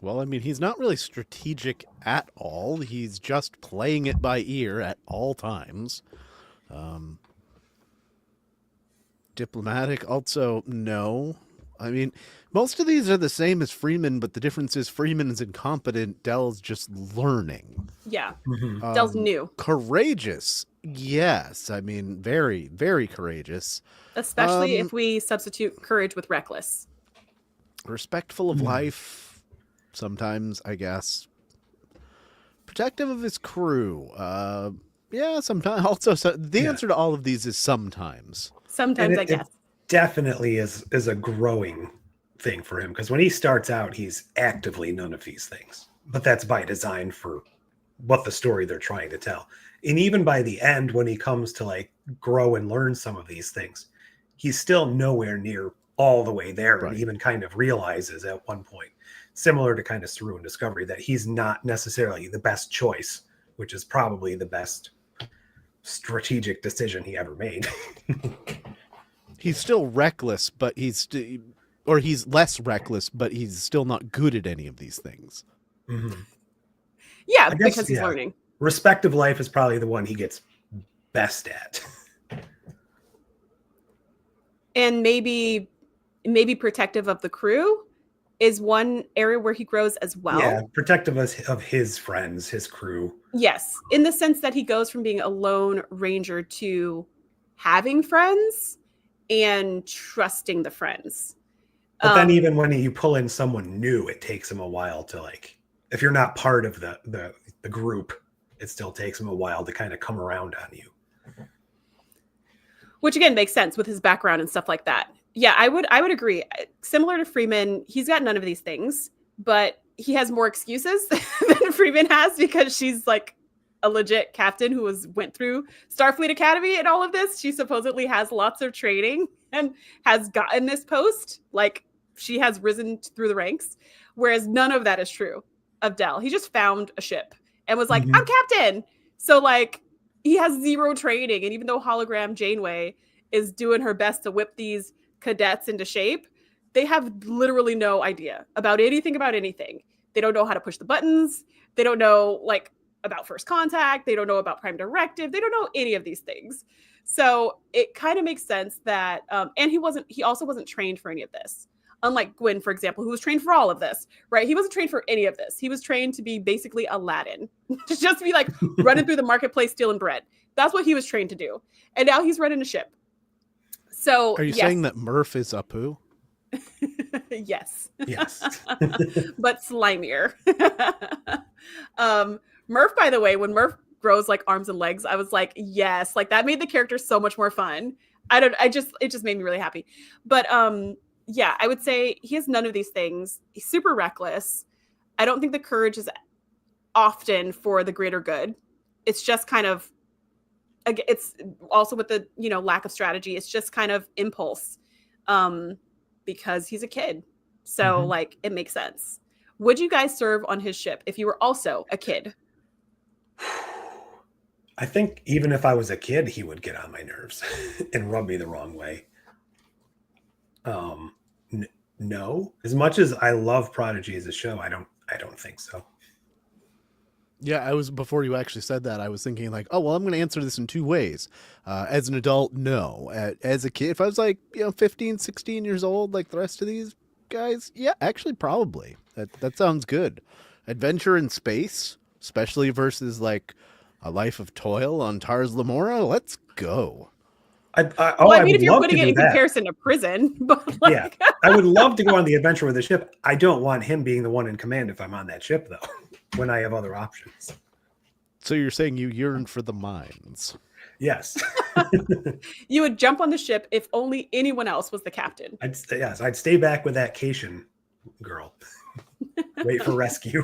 Well, I mean, he's not really strategic at all. He's just playing it by ear at all times. Diplomatic, also, no. I mean, most of these are the same as Freeman, but the difference is Freeman is incompetent. Dell's just learning. Yeah. Mhm. Dell's new. Courageous, yes. I mean, very, very courageous. Especially if we substitute courage with reckless. Respectful of life, sometimes, I guess. Protective of his crew. Yeah, sometimes. Also, the answer to all of these is sometimes. Sometimes, I guess. It definitely is a growing thing for him, because when he starts out, he's actively none of these things. But that's by design for what the story they're trying to tell. And even by the end, when he comes to like grow and learn some of these things, he's still nowhere near all the way there, Right. and even kind of realizes at one point, similar to kind of Saru in Discovery, that he's not necessarily the best choice, which is probably the best strategic decision he ever made. He's still reckless, but he's less reckless, but he's still not good at any of these things. Mm-hmm. Yeah, I guess, because he's learning. Respective life is probably the one he gets best at. And maybe protective of the crew is one area where he grows as well. Yeah, protective of his friends, his crew. Yes, in the sense that he goes from being a lone ranger to having friends and trusting the friends. But then even when you pull in someone new, it takes him a while to, like, if you're not part of the group, it still takes him a while to kind of come around on you. Which again makes sense with his background and stuff like that. Yeah, I would agree. Similar to Freeman, he's got none of these things, but he has more excuses than Freeman has, because she's like a legit captain who went through Starfleet Academy and all of this. She supposedly has lots of training and has gotten this post. Like, she has risen through the ranks, whereas none of that is true of Dell. He just found a ship and was like, I'm captain. So like, he has zero training. And even though hologram Janeway is doing her best to whip these cadets into shape, they have literally no idea about anything. They don't know how to push the buttons. They don't know like about first contact. They don't know about prime directive. They don't know any of these things. So it kind of makes sense that, and he also wasn't trained for any of this. Unlike Gwyn, for example, who was trained for all of this, right? He wasn't trained for any of this. He was trained to be basically Aladdin, to just be like running through the marketplace, stealing bread. That's what he was trained to do. And now he's running a ship. So are you saying that Murph is Apu? Yes. Yes. But slimier. Murph, by the way, when Murph grows like arms and legs, I was like, yes, like that made the character so much more fun. It just made me really happy. But yeah, I would say he has none of these things. He's super reckless. I don't think the courage is often for the greater good. It's just kind of, it's also with the, lack of strategy. It's just kind of impulse, because he's a kid. So like, it makes sense. Would you guys serve on his ship if you were also a kid? I think even if I was a kid, he would get on my nerves and rub me the wrong way. No. As much as I love Prodigy as a show, I don't think so. Yeah, before you actually said that, I was thinking like, oh, well, I'm going to answer this in two ways. As an adult, no. As a kid, if I was like, 15, 16 years old, like the rest of these guys, yeah, actually, probably. That sounds good. Adventure in space, especially versus like a life of toil on Tars Lamora. Let's go. I mean, if you're putting it in comparison to prison, but like... yeah, I would love to go on the adventure with the ship. I don't want him being the one in command if I'm on that ship, though, when I have other options. So you're saying you yearn for the mines? Yes. You would jump on the ship if only anyone else was the captain. I'd stay back with that Cation girl. Wait for rescue.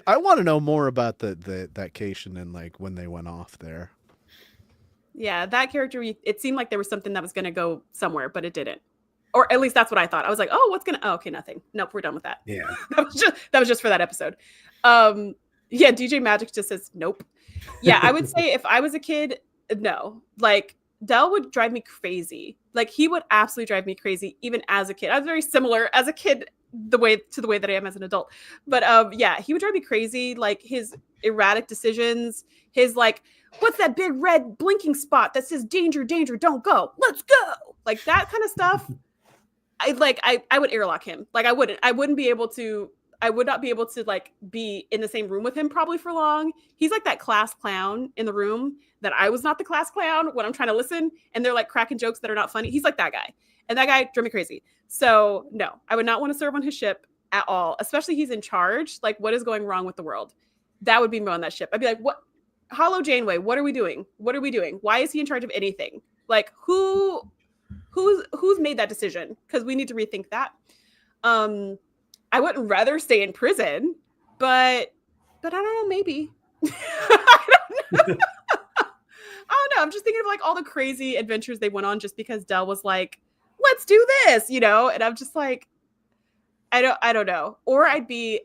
I want to know more about that Cation and like when they went off there. Yeah, that character, it seemed like there was something that was going to go somewhere, but it didn't. Or at least that's what I thought. I was like, oh, okay, nothing. Nope, we're done with that. Yeah. that was just for that episode. Yeah, DJ Magic just says, nope. Yeah, I would say if I was a kid, no. Like, Del would drive me crazy. Like, he would absolutely drive me crazy, even as a kid. I was very similar as a kid the way that I am as an adult. But yeah, he would drive me crazy. Like, his erratic decisions, his like, what's that big red blinking spot that says danger, danger, don't go, let's go. Like, that kind of stuff. I would airlock him. Like, I would not be able to like be in the same room with him probably for long. He's like that class clown in the room that I was not the class clown when I'm trying to listen and they're like cracking jokes that are not funny. He's like that guy. And that guy drove me crazy. So no, I would not want to serve on his ship at all, especially he's in charge. Like, what is going wrong with the world? That would be me on that ship. I'd be like, what? Hollow Janeway, what are we doing? What are we doing? Why is he in charge of anything? Like, who's made that decision? Because we need to rethink that. I wouldn't rather stay in prison, but I don't know, maybe. I don't know. I'm just thinking of like all the crazy adventures they went on just because Del was like, let's do this, you know? And I'm just like, I don't know. Or I'd be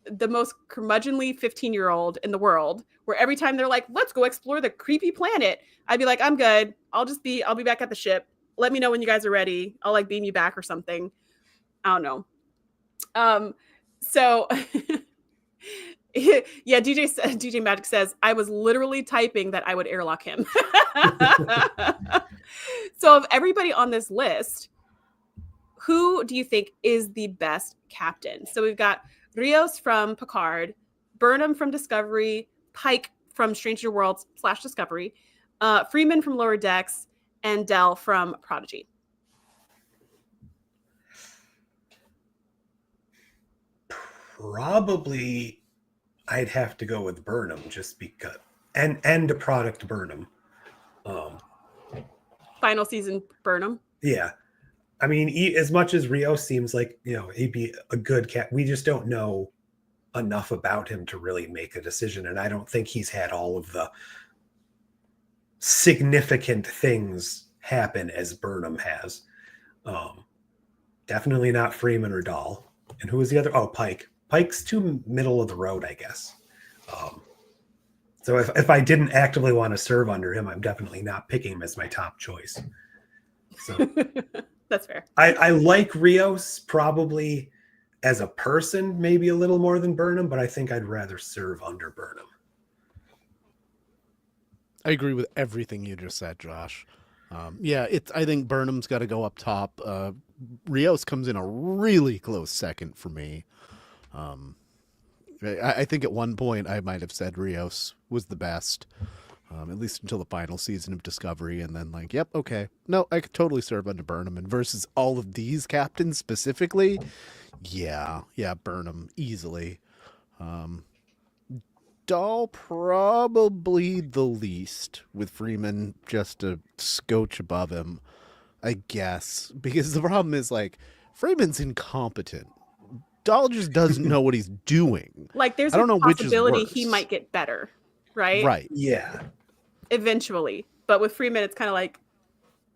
the most curmudgeonly 15-year-old in the world where every time they're like, let's go explore the creepy planet, I'd be like, I'm good. I'll be back at the ship. Let me know when you guys are ready. I'll like beam you back or something. I don't know. So yeah, DJ Magic says, I was literally typing that I would airlock him. So of everybody on this list, who do you think is the best captain? So we've got Rios from Picard, Burnham from Discovery, Pike from Stranger Worlds / Discovery, Freeman from Lower Decks, and Del from Prodigy. Probably I'd have to go with Burnham just because, and a product Burnham. Final season Burnham. Yeah. I mean, as much as Rio seems like, you know, he'd be a good cat, we just don't know enough about him to really make a decision. And I don't think he's had all of the significant things happen as Burnham has. Definitely not Freeman or Dahl. And who was the other? Oh, Pike. Pike's too middle of the road, I guess. So if I didn't actively want to serve under him, I'm definitely not picking him as my top choice. So that's fair. I like Rios probably as a person, maybe a little more than Burnham, but I think I'd rather serve under Burnham. I agree with everything you just said, Josh. Yeah, I think Burnham's got to go up top. Rios comes in a really close second for me. I think at one point I might have said Rios was the best, at least until the final season of Discovery, and then like, yep, okay. No, I could totally serve under Burnham. And versus all of these captains specifically, yeah, Burnham easily. Dahl probably the least, with Freeman just a scotch above him, I guess. Because the problem is like Freeman's incompetent. Dahl just doesn't know what he's doing. Like, there's I don't a know which is possibility worse. he might get better, right? Right. Yeah. Eventually. But with Freeman, it's kind of like,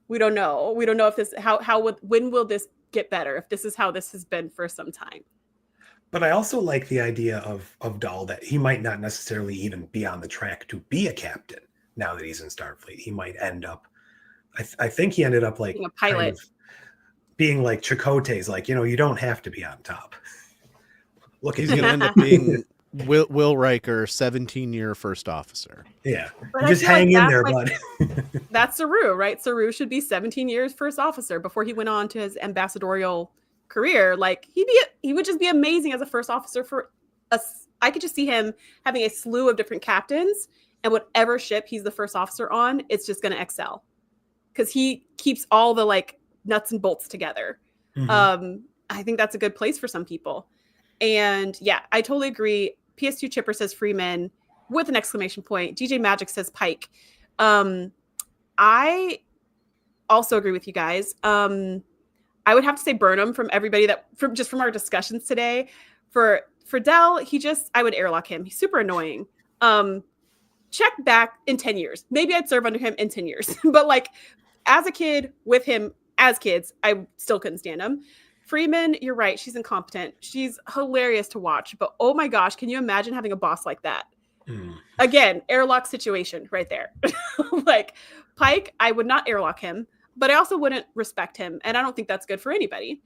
we don't know. We don't know if this, when will this get better? If this is how this has been for some time. But I also like the idea of Dahl that he might not necessarily even be on the track to be a captain now that he's in Starfleet. He might end up, I think he ended up like being a pilot. Kind of being like Chakotay's, like, you know, you don't have to be on top. Look, He's going to end up being Will Riker, 17-year first officer. Yeah. But Just hang in there, bud. That's Saru, right? Saru should be 17 years first officer before he went on to his ambassadorial career. Like, he would just be amazing as a first officer for us. I could just see him having a slew of different captains, and whatever ship he's the first officer on, it's just going to excel because he keeps all the like nuts and bolts together. Mm-hmm. I think that's a good place for some people. And yeah, I totally agree. PS2 Chipper says Freeman with an exclamation point. DJ Magic says Pike. I also agree with you guys. I would have to say Burnham from everybody from our discussions today. For Del, I would airlock him. He's super annoying. Check back in 10 years. Maybe I'd serve under him in 10 years. But like as a kid with him as kids, I still couldn't stand him. Freeman, you're right. She's incompetent. She's hilarious to watch. But oh my gosh, can you imagine having a boss like that? Again, airlock situation right there. Like Pike, I would not airlock him, but I also wouldn't respect him, and I don't think that's good for anybody.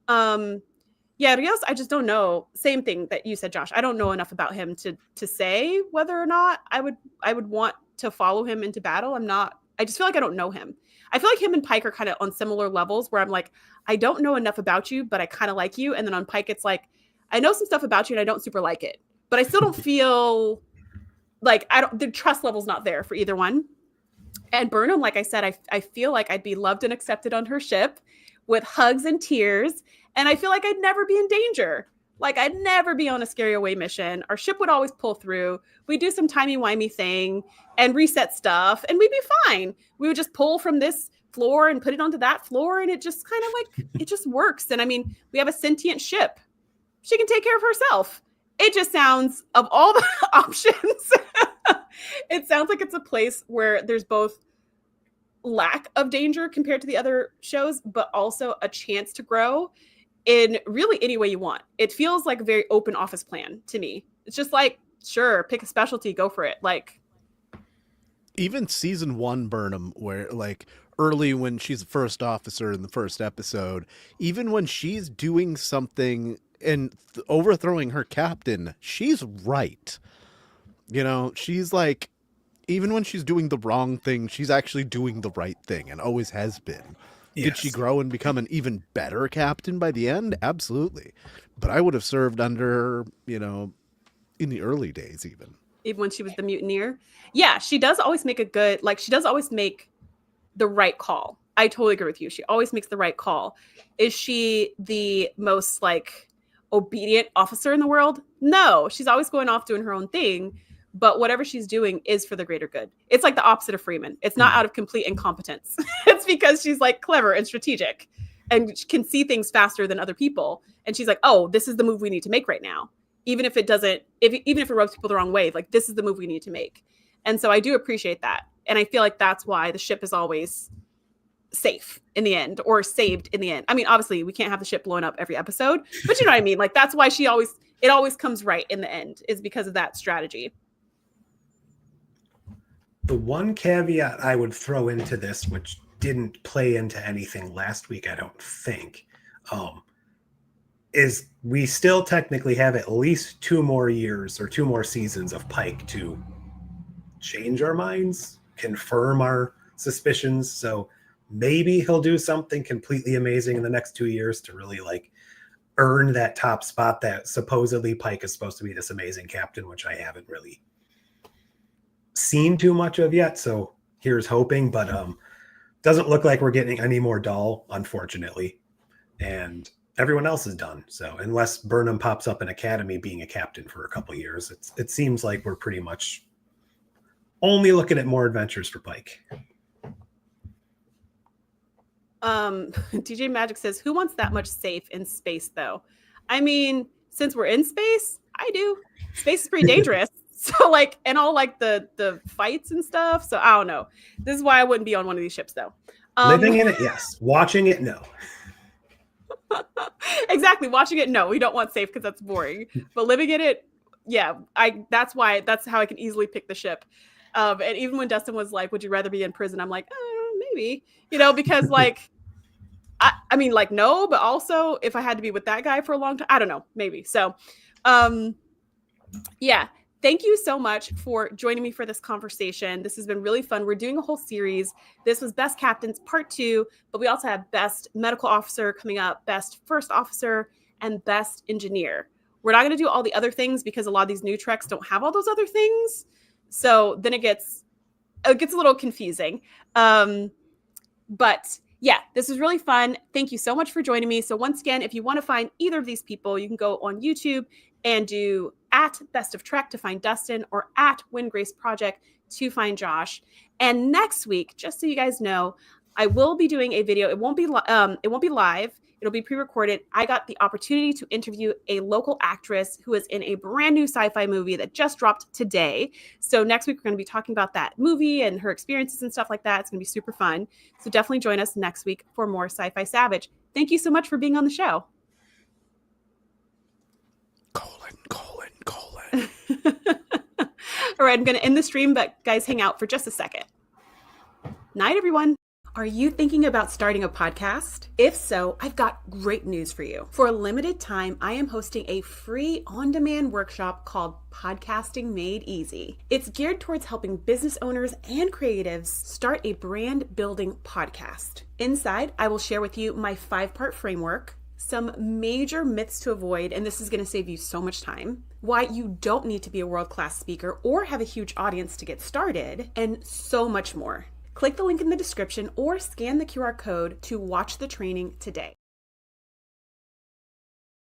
Yeah, Rios, I just don't know. Same thing that you said, Josh. I don't know enough about him to say whether or not I would want to follow him into battle. I just feel like I don't know him. I feel like him and Pike are kind of on similar levels where I'm like, I don't know enough about you, but I kind of like you. And then on Pike, it's like, I know some stuff about you and I don't super like it, but I still don't feel like the trust level's not there for either one. And Burnham, like I said, I feel like I'd be loved and accepted on her ship with hugs and tears. And I feel like I'd never be in danger. Like I'd never be on a scary away mission. Our ship would always pull through. We'd do some timey-wimey thing and reset stuff and we'd be fine. We would just pull from this floor and put it onto that floor. And it just kind of like, it just works. And I mean, we have a sentient ship. She can take care of herself. It just sounds, of all the options, it sounds like it's a place where there's both lack of danger compared to the other shows, but also a chance to grow in really any way you want. It feels like a very open office plan to me. It's just like, sure, pick a specialty, go for it. Like, even season 1 Burnham, where like early when she's the first officer in the first episode, even when she's doing something and overthrowing her captain, she's right. You know, she's like, even when she's doing the wrong thing, she's actually doing the right thing and always has been. Yes. Did she grow and become an even better captain by the end? Absolutely. But I would have served under her, you know, in the early days even when she was the mutineer. Yeah, she does always make she does always make the right call. I totally agree with you. She always makes the right call. Is she the most like obedient officer in the world? No, she's always going off doing her own thing, but whatever she's doing is for the greater good. It's like the opposite of Freeman. It's not out of complete incompetence. It's because she's like clever and strategic and can see things faster than other people. And she's like, oh, this is the move we need to make right now. Even if it doesn't, even if it rubs people the wrong way, like this is the move we need to make. And so I do appreciate that. And I feel like that's why the ship is always safe in the end, or saved in the end. I mean, obviously we can't have the ship blown up every episode, but you know what I mean? Like that's why it always comes right in the end, is because of that strategy. The one caveat I would throw into this, which didn't play into anything last week, I don't think, is we still technically have at least 2 more years or 2 more seasons of Pike to change our minds, confirm our suspicions. So maybe he'll do something completely amazing in the next 2 years to really like earn that top spot that supposedly Pike is supposed to be this amazing captain, which I haven't really seen too much of yet. So here's hoping, but doesn't look like we're getting any more dull, unfortunately. And everyone else is done. So unless Burnham pops up in Academy being a captain for a couple of years, it seems like we're pretty much only looking at more adventures for Pike. DJ Magic says, who wants that much safe in space though? I mean, since we're in space, I do. Space is pretty dangerous. So like, and all like the fights and stuff. So I don't know. This is why I wouldn't be on one of these ships though. Living in it, yes. Watching it, no. Exactly. Watching it, no. We don't want safe because that's boring. But living in it, yeah. That's how I can easily pick the ship. And even when Dustin was like, would you rather be in prison? I'm like, maybe, you know, because like, I mean, like, no, but also if I had to be with that guy for a long time, I don't know, maybe. So, yeah. Thank you so much for joining me for this conversation. This has been really fun. We're doing a whole series. This was Best Captains Part 2, but we also have Best Medical Officer coming up, Best First Officer, and Best Engineer. We're not going to do all the other things because a lot of these new treks don't have all those other things. So then it gets a little confusing. But yeah, this was really fun. Thank you so much for joining me. So once again, if you want to find either of these people, you can go on YouTube and do at Best of Trek to find Dustin, or at Wind Grace Project to find Josh. And next week, just so you guys know, I will be doing a video. It won't be live. It'll be pre-recorded. I got the opportunity to interview a local actress who is in a brand new sci-fi movie that just dropped today. So next week, we're going to be talking about that movie and her experiences and stuff like that. It's going to be super fun. So definitely join us next week for more Sci-Fi Savage. Thank you so much for being on the show. All right, I'm going to end the stream, but guys, hang out for just a second. Night, everyone. Are you thinking about starting a podcast? If so, I've got great news for you. For a limited time, I am hosting a free on-demand workshop called Podcasting Made Easy. It's geared towards helping business owners and creatives start a brand building podcast. Inside, I will share with you my 5-part framework, some major myths to avoid, and this is going to save you so much time, why you don't need to be a world-class speaker or have a huge audience to get started, and so much more. Click the link in the description or scan the QR code to watch the training today.